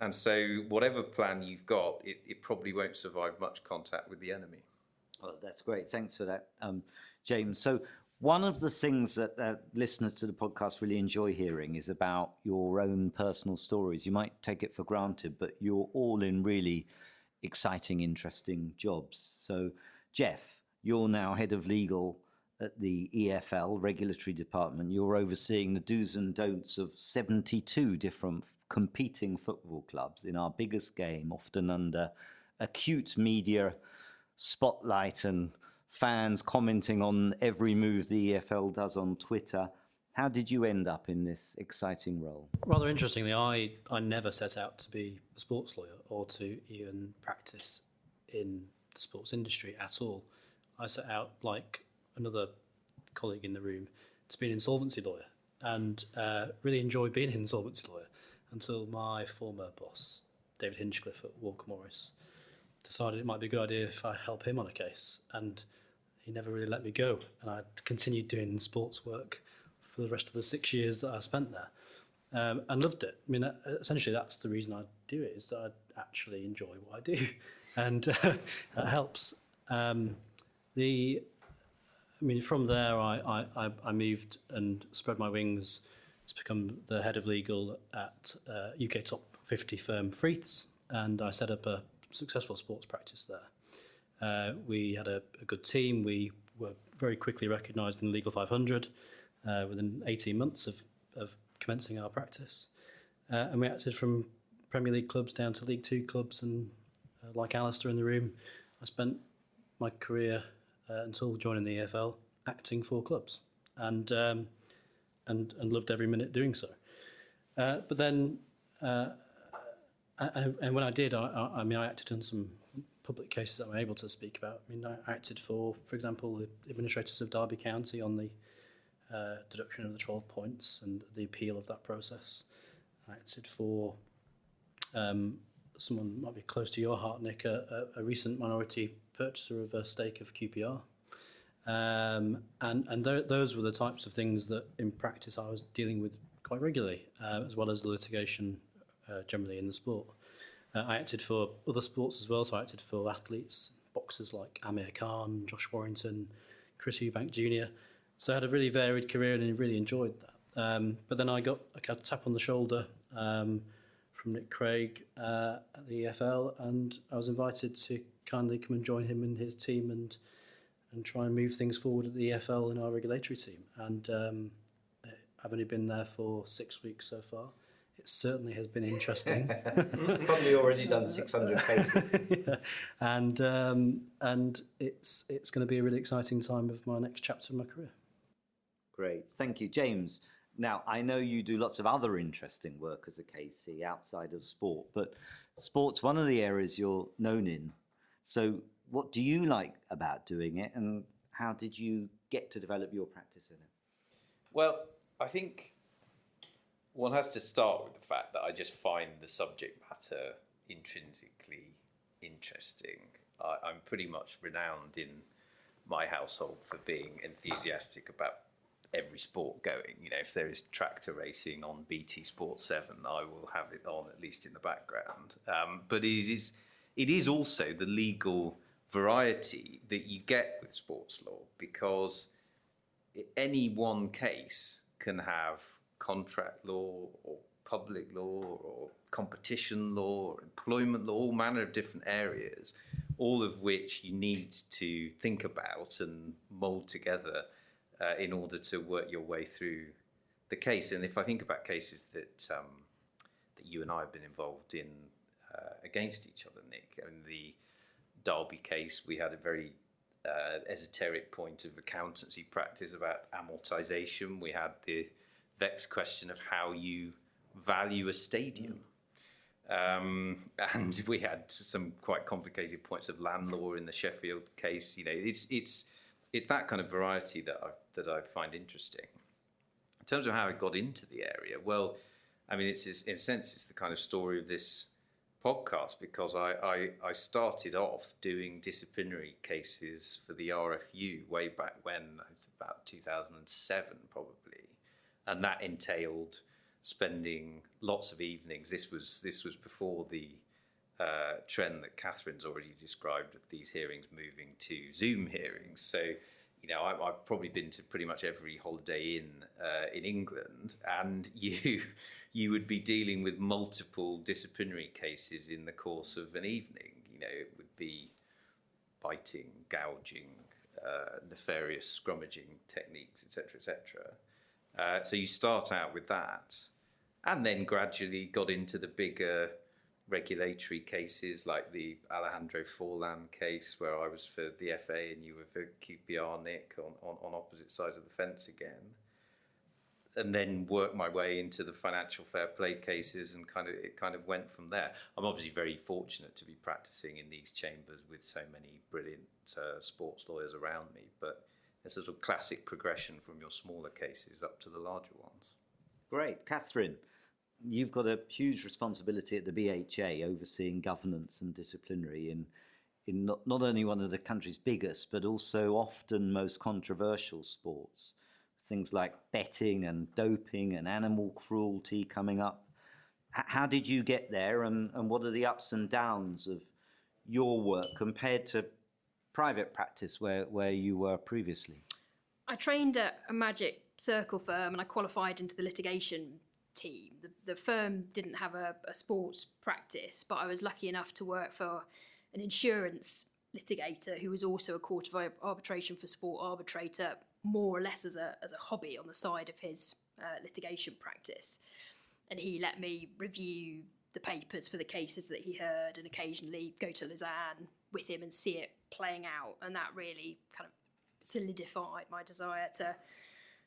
And so whatever plan you've got, it probably won't survive much contact with the enemy. Well, that's great. Thanks for that, James. So one of the things that listeners to the podcast really enjoy hearing is about your own personal stories. You might take it for granted, but you're all in really exciting, interesting jobs. So, Geoff, you're now head of legal at the EFL Regulatory Department. You're overseeing the do's and don'ts of 72 different competing football clubs in our biggest game, often under acute media spotlight and fans commenting on every move the EFL does on Twitter. How did you end up in this exciting role? Rather interestingly, I never set out to be a sports lawyer or to even practice in the sports industry at all. I set out, like another colleague in the room, to be an insolvency lawyer and really enjoyed being an insolvency lawyer until my former boss, David Hinchcliffe at Walker Morris, decided it might be a good idea if I help him on a case. And he never really let me go. And I continued doing sports work for the rest of the 6 years that I spent there, and loved it. I mean, essentially that's the reason I do it, is that I actually enjoy what I do, and that helps. From there I moved and spread my wings to become the head of legal at UK top 50 firm Freeths, and I set up a successful sports practice there. We had a good team. We were very quickly recognised in the Legal 500 within 18 months of commencing our practice. And we acted from Premier League clubs down to League Two clubs, and like Alistair in the room, I spent my career until joining the EFL acting for clubs, and loved every minute doing so. But then, and when I did, I acted in some public cases that I'm able to speak about. I mean, I acted for example, the administrators of Derby County on the deduction of the 12 points and the appeal of that process. I acted for someone might be close to your heart, Nick, a recent minority purchaser of a stake of QPR. And those were the types of things that in practice I was dealing with quite regularly, as well as the litigation generally in the sport. I acted for other sports as well, so I acted for athletes, boxers like Amir Khan, Josh Warrington, Chris Eubank Jr. So I had a really varied career and I really enjoyed that. But then I got a tap on the shoulder from Nick Craig at the EFL, and I was invited to kindly come and join him and his team and try and move things forward at the EFL in our regulatory team. And I've only been there for 6 weeks so far. It certainly has been interesting. Probably already done 600 cases. Yeah. And it's going to be a really exciting time of my next chapter of my career. Great, thank you, James. Now, I know you do lots of other interesting work as a KC outside of sport, but sport's one of the areas you're known in. So what do you like about doing it, and how did you get to develop your practice in it? Well, I think one has to start with the fact that I just find the subject matter intrinsically interesting. I'm pretty much renowned in my household for being enthusiastic about every sport going. You know, if there is tractor racing on BT Sport 7, I will have it on at least in the background. But it is also the legal variety that you get with sports law, because any one case can have contract law or public law or competition law or employment law, all manner of different areas, all of which you need to think about and mould together in order to work your way through the case. And if I think about cases that you and I have been involved in against each other, Nick, I mean, the Derby case, we had a very esoteric point of accountancy practice about amortisation. We had the vexed question of how you value a stadium. And we had some quite complicated points of land law in the Sheffield case. You know, it's that kind of variety that I find interesting. In terms of how I got into the area, well, I mean, it's in a sense, it's the kind of story of this podcast, because I started off doing disciplinary cases for the RFU way back when, about 2007 probably. And that entailed spending lots of evenings. This was before the trend that Catherine's already described of these hearings moving to Zoom hearings. So, you know, I've probably been to pretty much every Holiday Inn in England, and you would be dealing with multiple disciplinary cases in the course of an evening. You know, it would be biting, gouging, nefarious scrummaging techniques, etc., etc. So you start out with that, and then gradually got into the bigger regulatory cases like the Alejandro Forlan case, where I was for the FA and you were for QPR, Nick, on opposite sides of the fence again. And then worked my way into the financial fair play cases, and it kind of went from there. I'm obviously very fortunate to be practicing in these chambers with so many brilliant sports lawyers around me, but it's a sort of classic progression from your smaller cases up to the larger ones. Great. Catherine, you've got a huge responsibility at the BHA, overseeing governance and disciplinary in not only one of the country's biggest, but also often most controversial sports. Things like betting and doping and animal cruelty coming up. How did you get there, and what are the ups and downs of your work compared to private practice where you were previously? I trained at a magic circle firm and I qualified into the litigation team. The firm didn't have a sports practice, but I was lucky enough to work for an insurance litigator who was also a court of arbitration for sport arbitrator, more or less as a hobby on the side of his litigation practice. And he let me review the papers for the cases that he heard, and occasionally go to Lausanne with him and see it playing out. And that really kind of solidified my desire to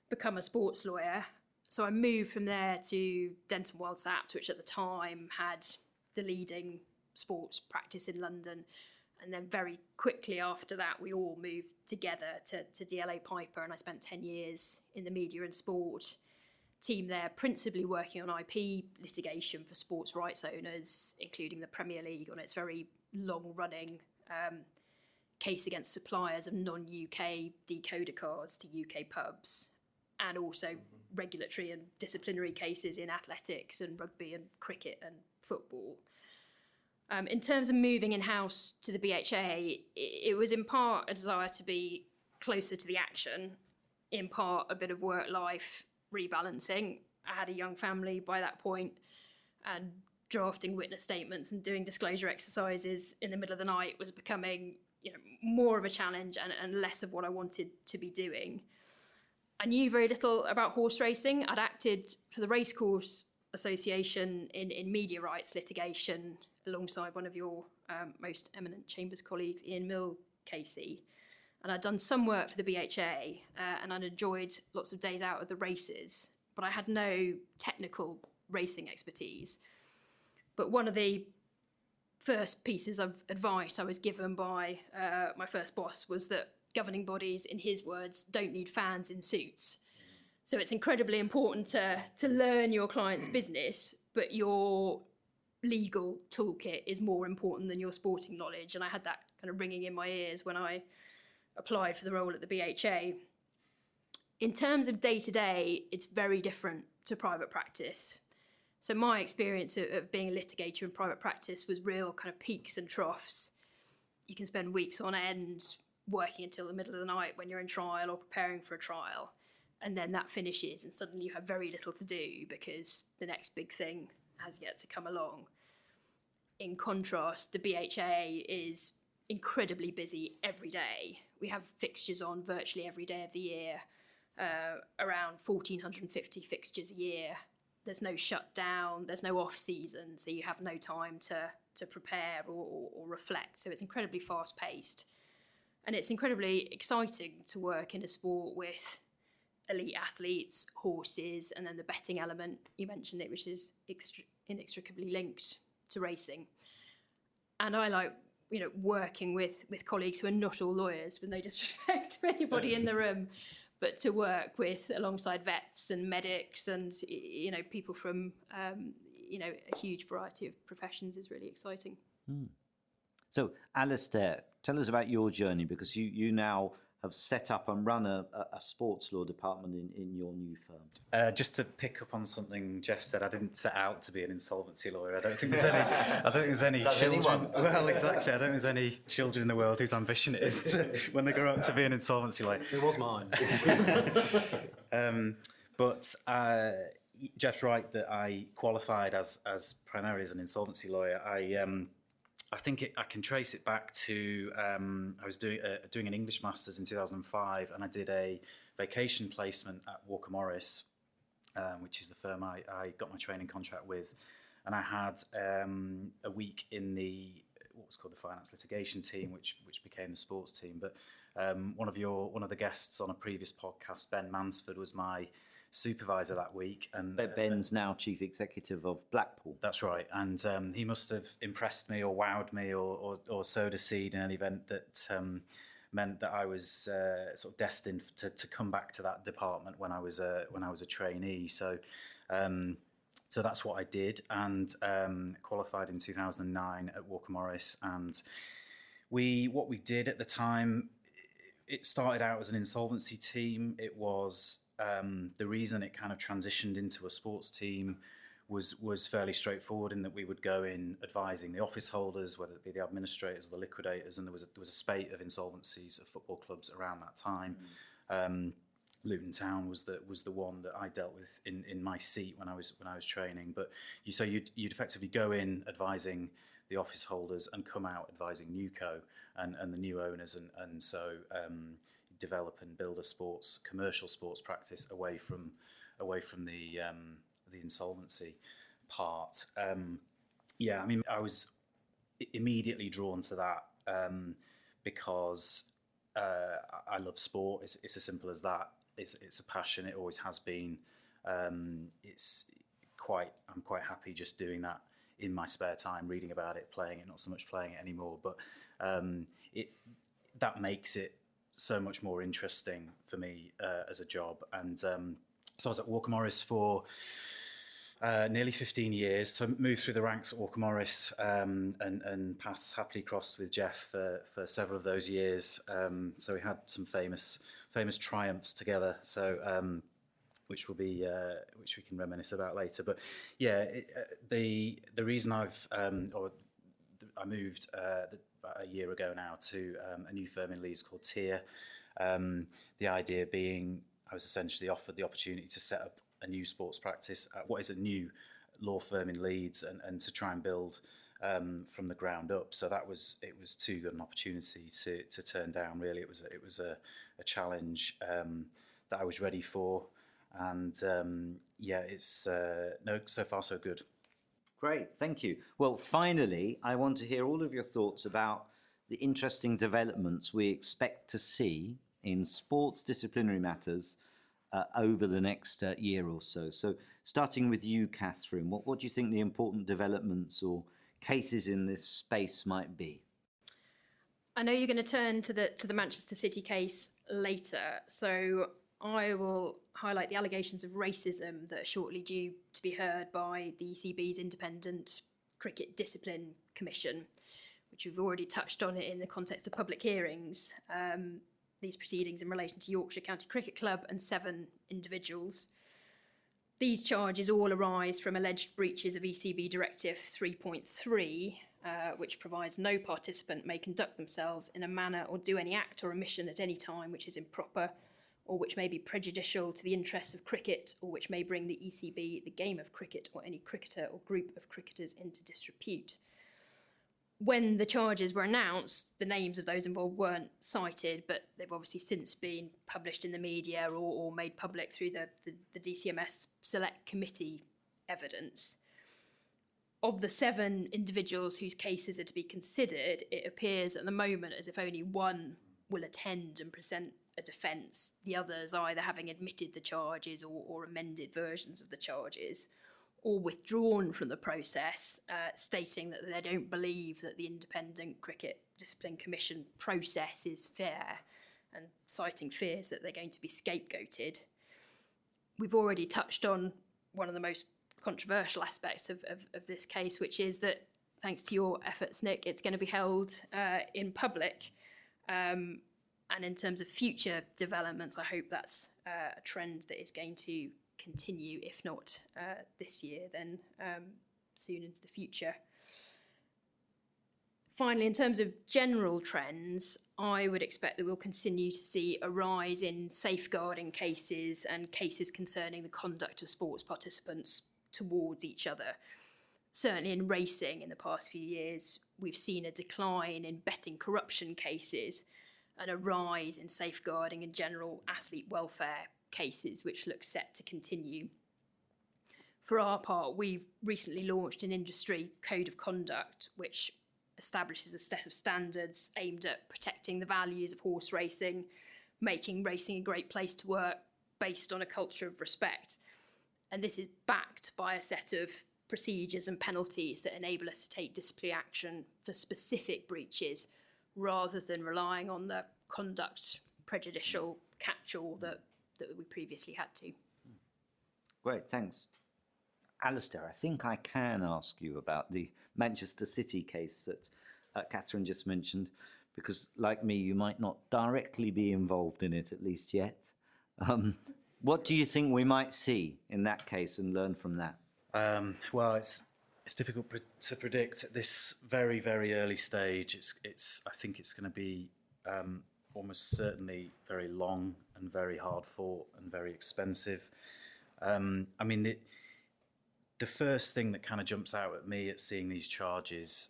become a sports lawyer. So I moved from there to Denton Wild Sapt, which at the time had the leading sports practice in London. And then very quickly after that, we all moved together to DLA Piper, and I spent 10 years in the media and sport team there, principally working on IP litigation for sports rights owners, including the Premier League on its very long-running case against suppliers of non-UK decoder cards to UK pubs, and also regulatory and disciplinary cases in athletics and rugby and cricket and football. In terms of moving in-house to the BHA, it was in part a desire to be closer to the action, in part a bit of work-life rebalancing. I had a young family by that point, and drafting witness statements and doing disclosure exercises in the middle of the night was becoming, more of a challenge and less of what I wanted to be doing. I knew very little about horse racing. I'd acted for the Racecourse Association in media rights litigation alongside one of your most eminent Chambers colleagues, Ian Mill Casey. And I'd done some work for the BHA and I'd enjoyed lots of days out at the races, but I had no technical racing expertise. But one of the first pieces of advice I was given by my first boss was that governing bodies, in his words, don't need fans in suits. So it's incredibly important to learn your client's business, but your legal toolkit is more important than your sporting knowledge. And I had that kind of ringing in my ears when I applied for the role at the BHA. In terms of day-to-day, it's very different to private practice. So my experience of being a litigator in private practice was real kind of peaks and troughs. You can spend weeks on end working until the middle of the night when you're in trial or preparing for a trial. And then that finishes and suddenly you have very little to do because the next big thing has yet to come along. In contrast, the BHA is incredibly busy every day. We have fixtures on virtually every day of the year, around 1,450 fixtures a year. There's no shutdown, there's no off season, so you have no time to prepare or reflect. So it's incredibly fast paced. And it's incredibly exciting to work in a sport with elite athletes, horses, and then the betting element, you mentioned it, which is inextricably linked to racing. And I like, working with colleagues who are not all lawyers, with no disrespect to anybody in the room, but to work with alongside vets and medics and, people from, a huge variety of professions is really exciting. Mm. So, Alistair, tell us about your journey, because you now have set up and run a sports law department in your new firm. Just to pick up on something Geoff said, I didn't set out to be an insolvency lawyer. I don't think there's any children. Well, exactly. I don't think there's any children in the world whose ambition it is to, when they grow up, to be an insolvency lawyer. It was mine. But Geoff's right that I qualified as primarily as an insolvency lawyer. I think I can trace it back to I was doing an English Masters in 2005, and I did a vacation placement at Walker Morris, which is the firm I got my training contract with, and I had a week in what was called the finance litigation team, which became the sports team. But one of the guests on a previous podcast, Ben Mansford, was my supervisor that week, and Ben's now chief executive of Blackpool. That's right, and he must have impressed me or wowed me or sowed a seed in an event that meant that I was sort of destined to come back to that department when I was a trainee. So that's what I did, and qualified in 2009 at Walker Morris. And what we did at the time, it started out as an insolvency team. It was the reason it kind of transitioned into a sports team was fairly straightforward, in that we would go in advising the office holders, whether it be the administrators or the liquidators, and there was a spate of insolvencies of football clubs around that time. Luton Town was the one that I dealt with in my seat when I was training. But you'd effectively go in advising the office holders and come out advising Newco and the new owners, and so develop and build a commercial sports practice away from the insolvency part. I was immediately drawn to that because I love sport. It's as simple as that. It's a passion. It always has been. I'm quite happy just doing that in my spare time, reading about it, playing it, not so much playing it anymore. But that makes it so much more interesting for me as a job. And so I was at Walker Morris for nearly 15 years. So I moved through the ranks at Walker Morris, and paths happily crossed with Geoff for several of those years. So we had some famous triumphs together. So which will be which we can reminisce about later. But yeah, the reason I moved about a year ago now to a new firm in Leeds called Tier. The idea being, I was essentially offered the opportunity to set up a new sports practice at what is a new law firm in Leeds, and to try and build from the ground up. So it was too good an opportunity to turn down. Really, it was a challenge that I was ready for, and it's no, so far so good. Great, thank you. Well, finally, I want to hear all of your thoughts about the interesting developments we expect to see in sports disciplinary matters over the next year or so. So starting with you, Catherine, what do you think the important developments or cases in this space might be? I know you're going to turn to the Manchester City case later, so I will highlight the allegations of racism that are shortly due to be heard by the ECB's Independent Cricket Discipline Commission, which we've already touched on it in the context of public hearings. These proceedings in relation to Yorkshire County Cricket Club and 7 individuals. These charges all arise from alleged breaches of ECB Directive 3.3, which provides no participant may conduct themselves in a manner or do any act or omission at any time which is improper or which may be prejudicial to the interests of cricket, or which may bring the ECB, the game of cricket, or any cricketer or group of cricketers into disrepute. When the charges were announced, the names of those involved weren't cited, but they've obviously since been published in the media or made public through the DCMS Select Committee evidence. Of the 7 individuals whose cases are to be considered, it appears at the moment as if only one will attend and present a defence, the others either having admitted the charges or amended versions of the charges, or withdrawn from the process, stating that they don't believe that the Independent Cricket Discipline Commission process is fair, and citing fears that they're going to be scapegoated. We've already touched on one of the most controversial aspects of this case, which is that, thanks to your efforts, Nick, it's going to be held in public. And in terms of future developments, I hope that's a trend that is going to continue, if not this year, then soon into the future. Finally, in terms of general trends, I would expect that we'll continue to see a rise in safeguarding cases and cases concerning the conduct of sports participants towards each other. Certainly in racing in the past few years, we've seen a decline in betting corruption cases and a rise in safeguarding and general athlete welfare cases, which look set to continue. For our part, we've recently launched an industry code of conduct, which establishes a set of standards aimed at protecting the values of horse racing, making racing a great place to work based on a culture of respect. And this is backed by a set of procedures and penalties that enable us to take disciplinary action for specific breaches, rather than relying on the conduct prejudicial catch-all that we previously had to. Great, thanks. Alistair, I think I can ask you about the Manchester City case that Catherine just mentioned, because like me, you might not directly be involved in it, at least yet. What do you think we might see in that case and learn from that? Well, it's difficult to predict at this very, very early stage. I think it's going to be almost certainly very long and very hard fought and very expensive. I mean, the first thing that kind of jumps out at me at seeing these charges,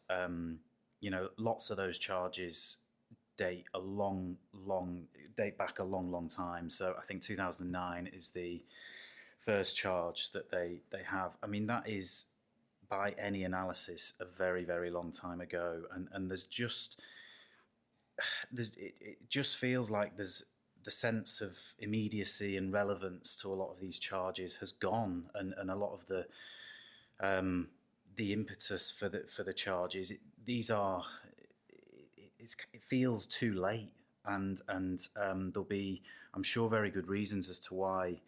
lots of those charges date back a long time. So I think 2009 is the first charge that they have. I mean, that is, by any analysis, a very, very long time ago, and it just feels like there's the sense of immediacy and relevance to a lot of these charges has gone, and a lot of the impetus for the charges. It feels too late, and there'll be, I'm sure, very good reasons as to why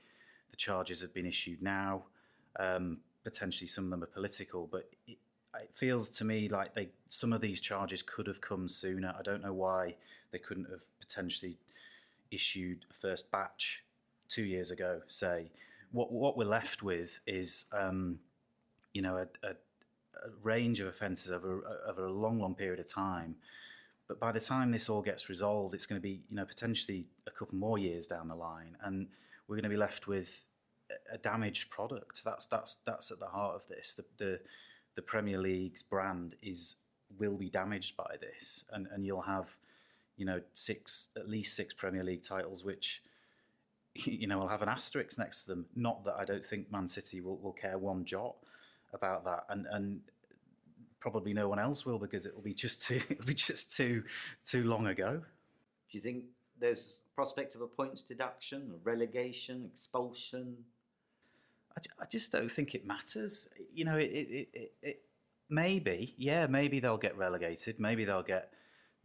the charges have been issued now. Potentially some of them are political, but it feels to me like some of these charges could have come sooner. I don't know why they couldn't have potentially issued a first batch 2 years ago, say, what we're left with is, you know, a range of offences over a long period of time. But by the time this all gets resolved, it's going to be, you know, potentially a couple more years down the line, and we're going to be left with a damaged product. That's at the heart of this. The Premier League's brand will be damaged by this, and you'll have, you know, at least six Premier League titles, which, you know, will have an asterisk next to them. Not that I don't think Man City will care one jot about that, and probably no one else will, because it'll be just too long ago. Do you think there's a prospect of a points deduction, a relegation, expulsion? I just don't think it matters. You know, it maybe they'll get relegated. Maybe they'll get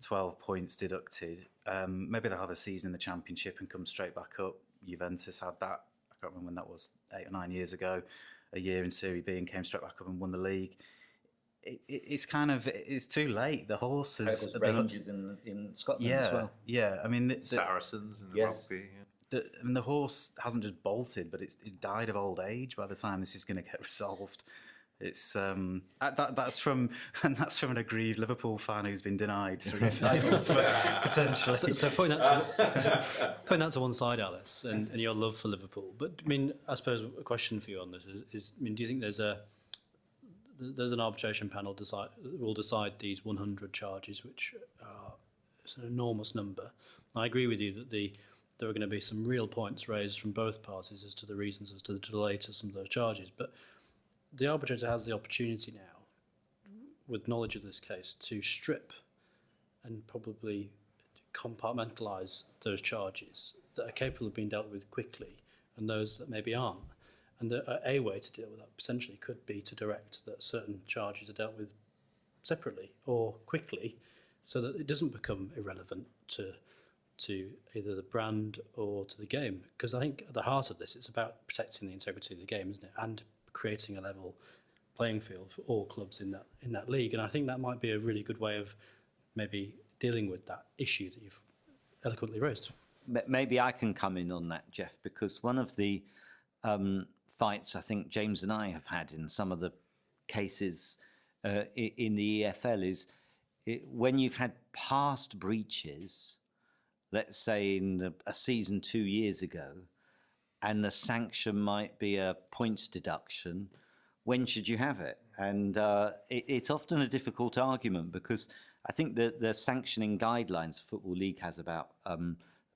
12 points deducted. Maybe they'll have a season in the Championship and come straight back up. Juventus had that. I can't remember when that was, 8 or 9 years ago. A year in Serie B and came straight back up and won the league. It's too late. The horses. Rangers in Scotland as well. Yeah. I mean, Saracens and rugby. Yeah. The horse hasn't just bolted, but it's died of old age by the time this is going to get resolved. It's that's from an aggrieved Liverpool fan who's been denied 3 titles potentially. So point that to one side, Alice, and your love for Liverpool. But I mean, I suppose a question for you on this is I mean, do you think there's an arbitration panel will decide these 100 charges, which is an enormous number? I agree with you that there are going to be some real points raised from both parties as to the reasons as to the delay to some of those charges, but the arbitrator has the opportunity now, with knowledge of this case, to strip and probably compartmentalise those charges that are capable of being dealt with quickly and those that maybe aren't. And a way to deal with that potentially could be to direct that certain charges are dealt with separately or quickly, so that it doesn't become irrelevant to either the brand or to the game. Because I think at the heart of this, it's about protecting the integrity of the game, isn't it? And creating a level playing field for all clubs in that league. And I think that might be a really good way of maybe dealing with that issue that you've eloquently raised. Maybe I can come in on that, Geoff, because one of the fights I think James and I have had in some of the cases in the EFL is when you've had past breaches, let's say in a season 2 years ago, and the sanction might be a points deduction, when should you have it? And it's often a difficult argument, because I think that the sanctioning guidelines the Football League has about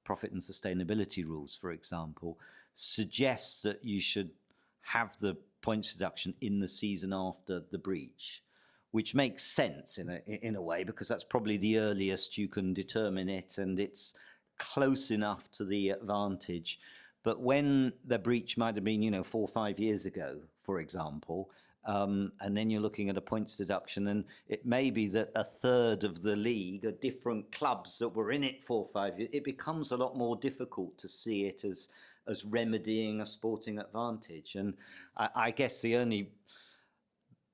profit and sustainability rules, for example, suggests that you should have the points deduction in the season after the breach, which makes sense in a way, because that's probably the earliest you can determine it, and it's close enough to the advantage. But when the breach might have been, 4 or 5 years ago, for example, and then you're looking at a points deduction, and it may be that a third of the league are different clubs that were in it 4 or 5 years, it becomes a lot more difficult to see it as remedying a sporting advantage. And I guess the only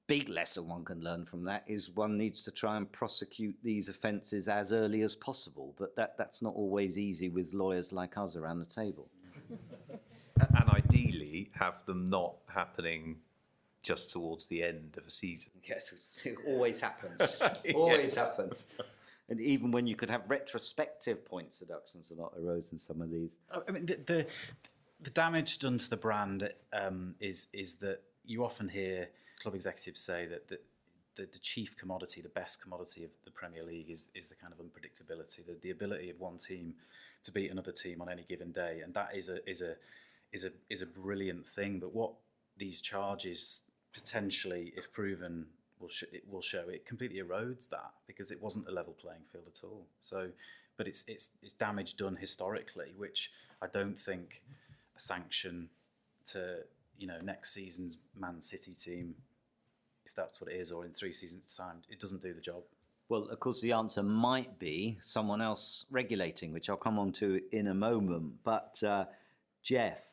big lesson one can learn from that is one needs to try and prosecute these offences as early as possible. But that's not always easy with lawyers like us around the table. And ideally have them not happening just towards the end of a season. Yes, it always happens. Always happens. And even when you could have retrospective points deductions are not arose in some of these. I mean, the damage done to the brand is that you often hear club executives say that the chief commodity, the best commodity of the Premier League is the kind of unpredictability, the ability of one team to beat another team on any given day, and that is a brilliant thing. But what these charges potentially, if proven, will show, it completely erodes that, because it wasn't a level playing field at all. So, but it's damage done historically, which I don't think a sanction to next season's Man City team, if that's what it is, or in 3 seasons' time, it doesn't do the job. Well, of course, the answer might be someone else regulating, which I'll come on to in a moment. But Geoff,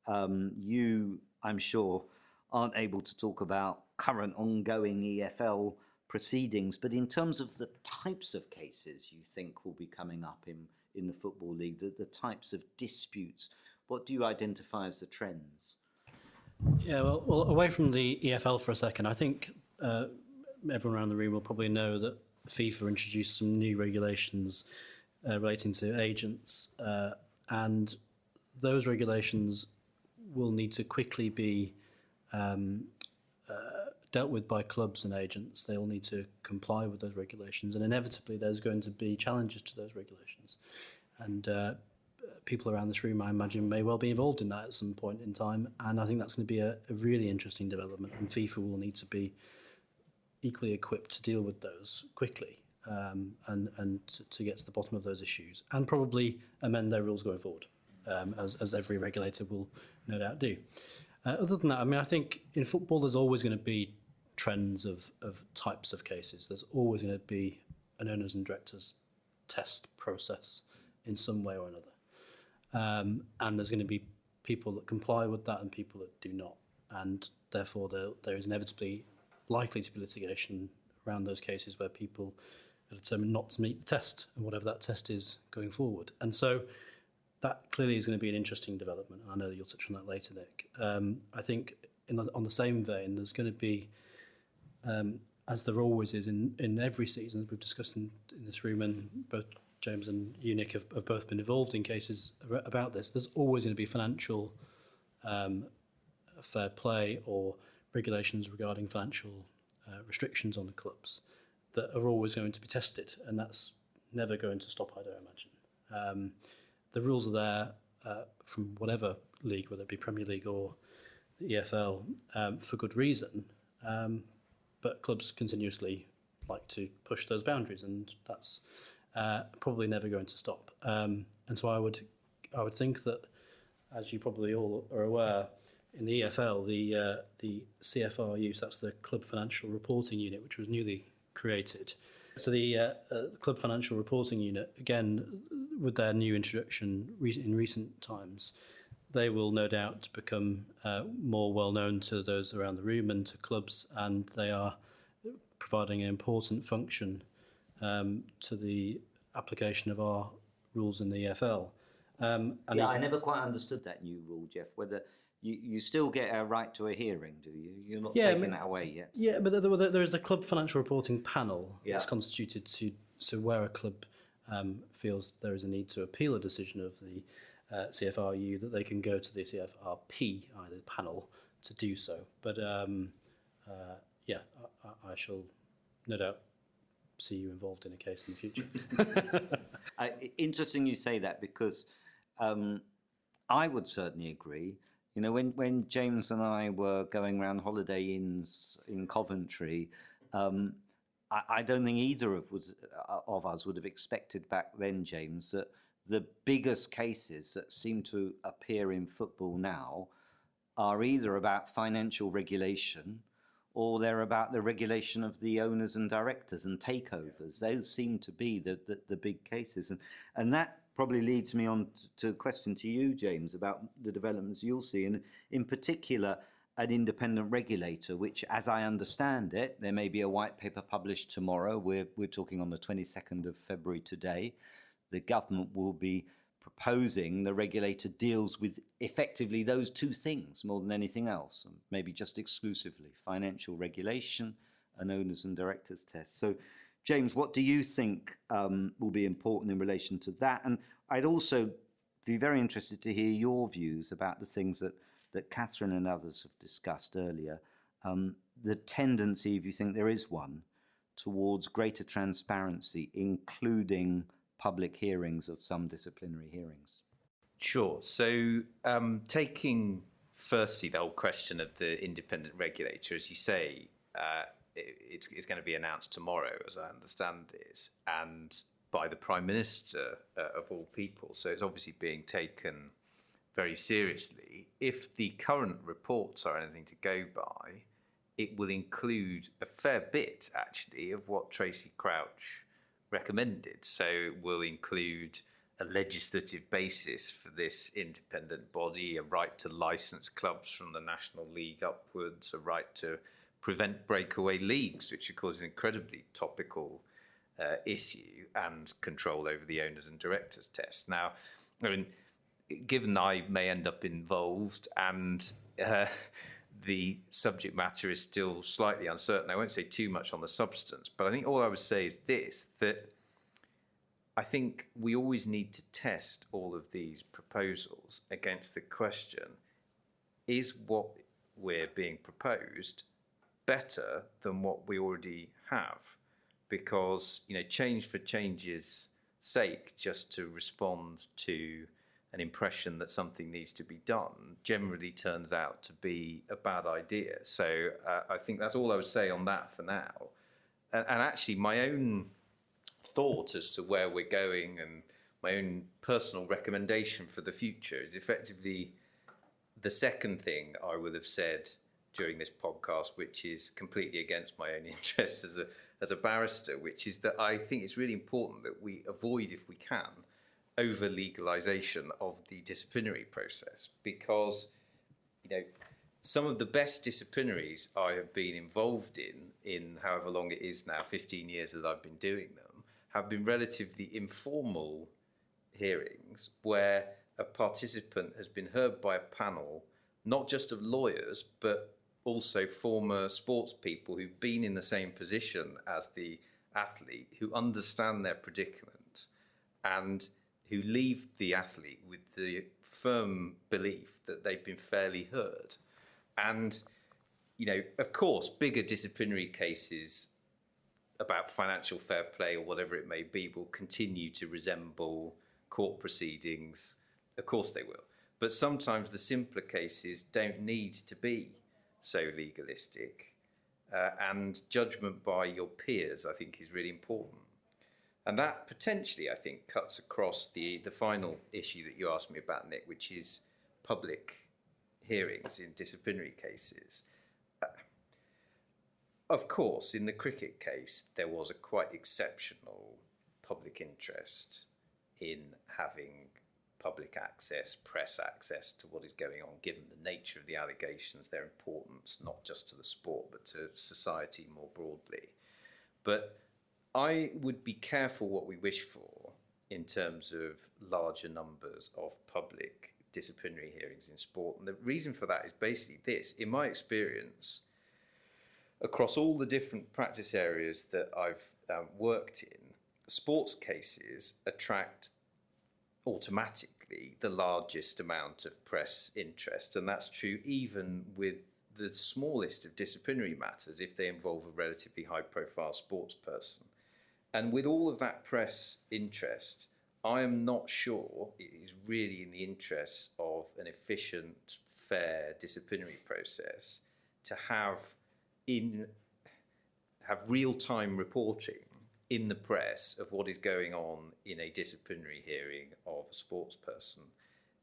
you, I'm sure, aren't able to talk about current ongoing EFL proceedings, but in terms of the types of cases you think will be coming up in the Football League, the types of disputes What do you identify as the trends? Yeah, well, away from the EFL for a second, I think everyone around the room will probably know that FIFA introduced some new regulations relating to agents, and those regulations will need to quickly be dealt with by clubs and agents. They'll need to comply with those regulations, and inevitably there's going to be challenges to those regulations. And people around this room, I imagine, may well be involved in that at some point in time, and I think that's going to be a really interesting development, and FIFA will need to be equally equipped to deal with those quickly and to get to the bottom of those issues, and probably amend their rules going forward, as every regulator will no doubt do. Other than that, I mean, I think in football there's always going to be trends of types of cases. There's always going to be an owners and directors test process in some way or another. And there's going to be people that comply with that and people that do not. And therefore there is inevitably likely to be litigation around those cases where people are determined not to meet the test, and whatever that test is going forward. And so that clearly is going to be an interesting development. I know that you'll touch on that later, Nick. I think on the same vein, there's going to be, as there always is in every season, as we've discussed in this room, and both James and you, Nick, have both been involved in cases about this, there's always going to be financial fair play or regulations regarding financial restrictions on the clubs that are always going to be tested, and that's never going to stop, I don't imagine. The rules are there from whatever league, whether it be Premier League or the EFL, for good reason, but clubs continuously like to push those boundaries, and that's probably never going to stop. And so I would think that, as you probably all are aware, in the EFL, the CFRU, so that's the Club Financial Reporting Unit, which was newly created. So the Club Financial Reporting Unit, again, with their new introduction in recent times, they will no doubt become more well known to those around the room and to clubs, and they are providing an important function to the application of our rules in the EFL. I never quite understood that new rule, Geoff, whether you still get a right to a hearing, do you? You're not taking that away yet. Yeah, but there is the Club Financial Reporting Panel that's constituted to where a club feels there is a need to appeal a decision of the CFRU, that they can go to the CFRP, the panel, to do so. But I shall no doubt see you involved in a case in the future. Interesting you say that, because I would certainly agree. You know, when James and I were going around holiday inns in Coventry, I don't think either of us would have expected back then, James, that the biggest cases that seem to appear in football now are either about financial regulation or they're about the regulation of the owners and directors and takeovers. Those seem to be the big cases. And that probably leads me on to a question to you, James, about the developments you'll see, and in particular, an independent regulator, which, as I understand it, there may be a white paper published tomorrow. We're talking on the 22nd of February today. The government will be proposing the regulator deals with effectively those two things more than anything else, maybe just exclusively financial regulation and owners and directors tests. So, James, what do you think will be important in relation to that? And I'd also be very interested to hear your views about the things that Catherine and others have discussed earlier. The tendency, if you think there is one, towards greater transparency, including public hearings of some disciplinary hearings. Sure. So taking firstly the whole question of the independent regulator, as you say, it's going to be announced tomorrow, as I understand it, and by the Prime Minister of all people. So it's obviously being taken very seriously. If the current reports are anything to go by, it will include a fair bit, actually, of what Tracy Crouch recommended. So it will include a legislative basis for this independent body, a right to license clubs from the National League upwards, a right to prevent breakaway leagues, which of course is an incredibly topical issue, and control over the owners and directors test. Now, I mean, given I may end up involved and the subject matter is still slightly uncertain, I won't say too much on the substance, but I think all I would say is this, that I think we always need to test all of these proposals against the question, is what we're being proposed better than what we already have? Because, change for change's sake, just to respond to an impression that something needs to be done, generally turns out to be a bad idea. So I think that's all I would say on that for now. And actually, my own thought as to where we're going and my own personal recommendation for the future is effectively the second thing I would have said during this podcast, which is completely against my own interests as a barrister, which is that I think it's really important that we avoid, if we can, over-legalisation of the disciplinary process, because some of the best disciplinaries I have been involved in however long it is now, 15 years that I've been doing them, have been relatively informal hearings where a participant has been heard by a panel, not just of lawyers, but also former sports people who've been in the same position as the athlete, who understand their predicament and who leave the athlete with the firm belief that they've been fairly heard. And, of course, bigger disciplinary cases about financial fair play or whatever it may be will continue to resemble court proceedings. Of course they will. But sometimes the simpler cases don't need to be so legalistic. And judgment by your peers, I think, is really important. And that potentially, I think, cuts across the final issue that you asked me about, Nick, which is public hearings in disciplinary cases. Of course, in the cricket case, there was a quite exceptional public interest in having public access, press access to what is going on, given the nature of the allegations, their importance, not just to the sport, but to society more broadly. But I would be careful what we wish for in terms of larger numbers of public disciplinary hearings in sport. And the reason for that is basically this. In my experience, across all the different practice areas that I've worked in, sports cases attract automatically the largest amount of press interest. And that's true even with the smallest of disciplinary matters if they involve a relatively high-profile sports person. And with all of that press interest, I am not sure it is really in the interests of an efficient, fair disciplinary process to have real-time reporting in the press of what is going on in a disciplinary hearing of a sports person.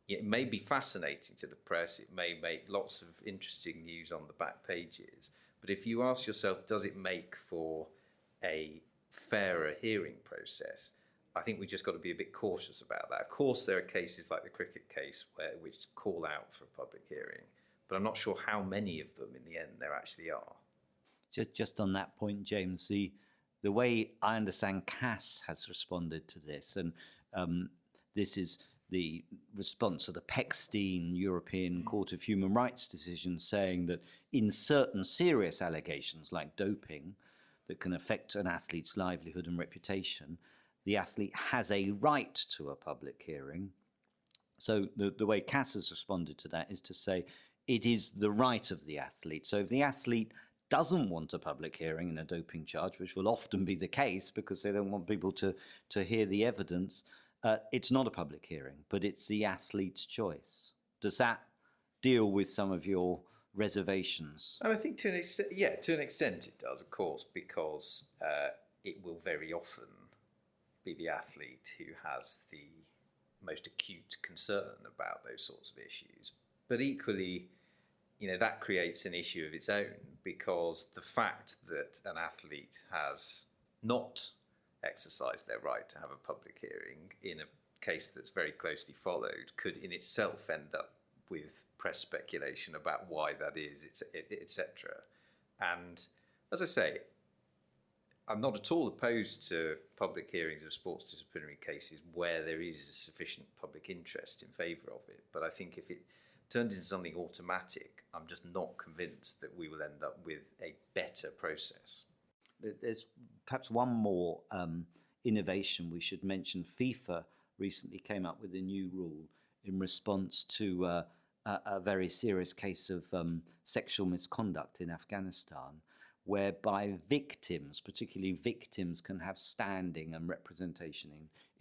It may be fascinating to the press, it may make lots of interesting news on the back pages, but if you ask yourself, does it make for a fairer hearing process, I think we just got to be a bit cautious about that. Of course, there are cases like the cricket case which call out for a public hearing, but I'm not sure how many of them in the end there actually are. Just on that point, James, the way I understand CAS has responded to this, and this is the response to the Pechstein European Court of Human Rights decision, saying that in certain serious allegations like doping that can affect an athlete's livelihood and reputation, the athlete has a right to a public hearing. So the way CAS has responded to that is to say it is the right of the athlete. So if the athlete doesn't want a public hearing in a doping charge, which will often be the case because they don't want people to hear the evidence, it's not a public hearing, but it's the athlete's choice. Does that deal with some of your reservations? And I think to an extent it does, of course, because it will very often be the athlete who has the most acute concern about those sorts of issues. But equally, that creates an issue of its own, because the fact that an athlete has not exercised their right to have a public hearing in a case that's very closely followed could in itself end up with press speculation about why that is, etc. And as I say, I'm not at all opposed to public hearings of sports disciplinary cases where there is a sufficient public interest in favour of it. But I think if it turns into something automatic, I'm just not convinced that we will end up with a better process. There's perhaps one more innovation we should mention. FIFA recently came up with a new rule in response to a very serious case of sexual misconduct in Afghanistan, whereby victims, particularly victims, can have standing and representation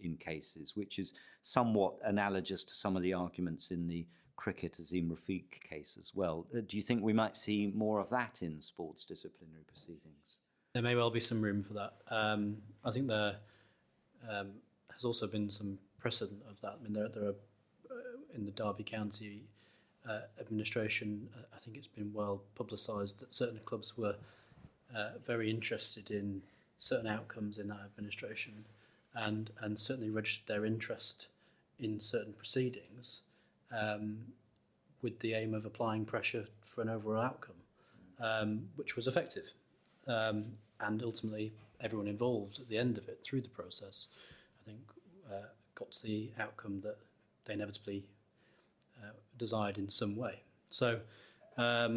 in cases, which is somewhat analogous to some of the arguments in the cricket Azim Rafiq case as well. Do you think we might see more of that in sports disciplinary proceedings? There may well be some room for that. I think there has also been some precedent of that. I mean, there are in the Derby County administration, I think it's been well publicised that certain clubs were very interested in certain outcomes in that administration, and certainly registered their interest in certain proceedings with the aim of applying pressure for an overall outcome, which was effective. And ultimately, everyone involved at the end of it, through the process, I think, got to the outcome that they inevitably desired in some way. So I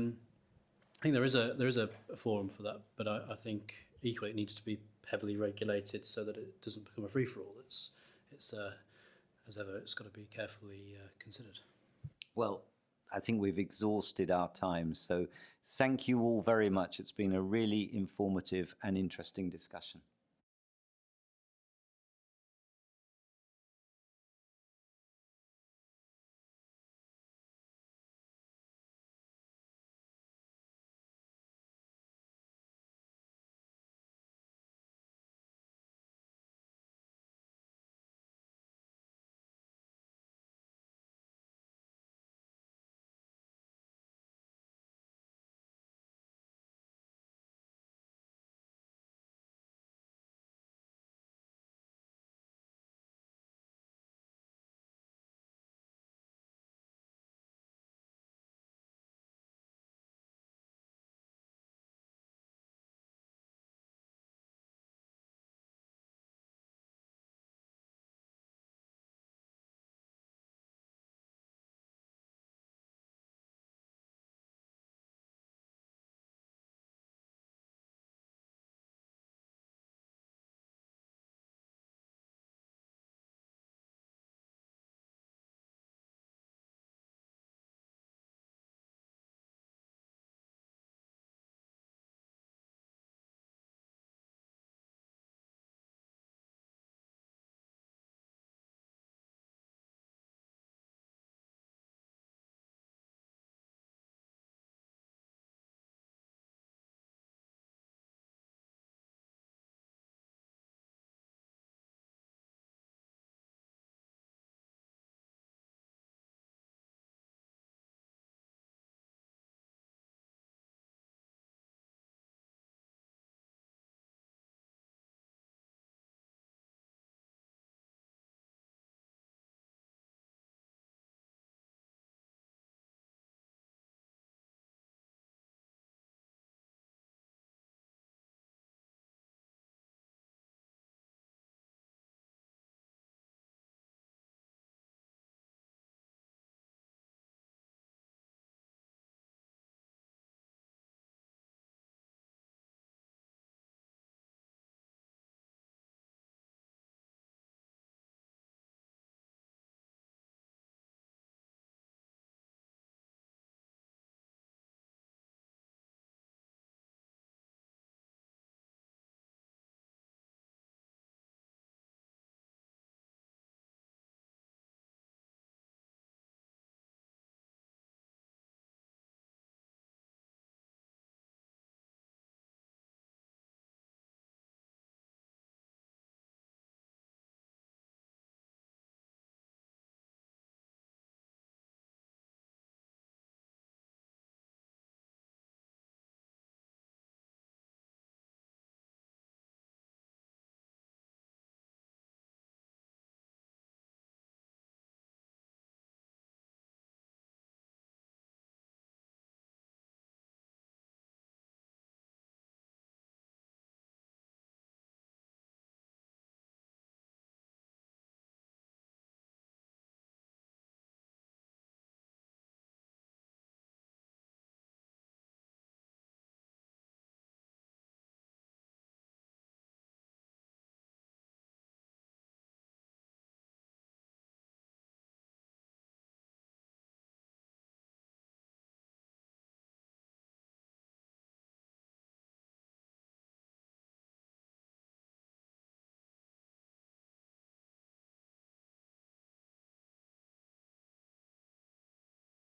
think there is a forum for that, but I think equally it needs to be heavily regulated so that it doesn't become a free-for-all. It's as ever, it's got to be carefully considered. Well, I think we've exhausted our time, so thank you all very much. It's been a really informative and interesting discussion.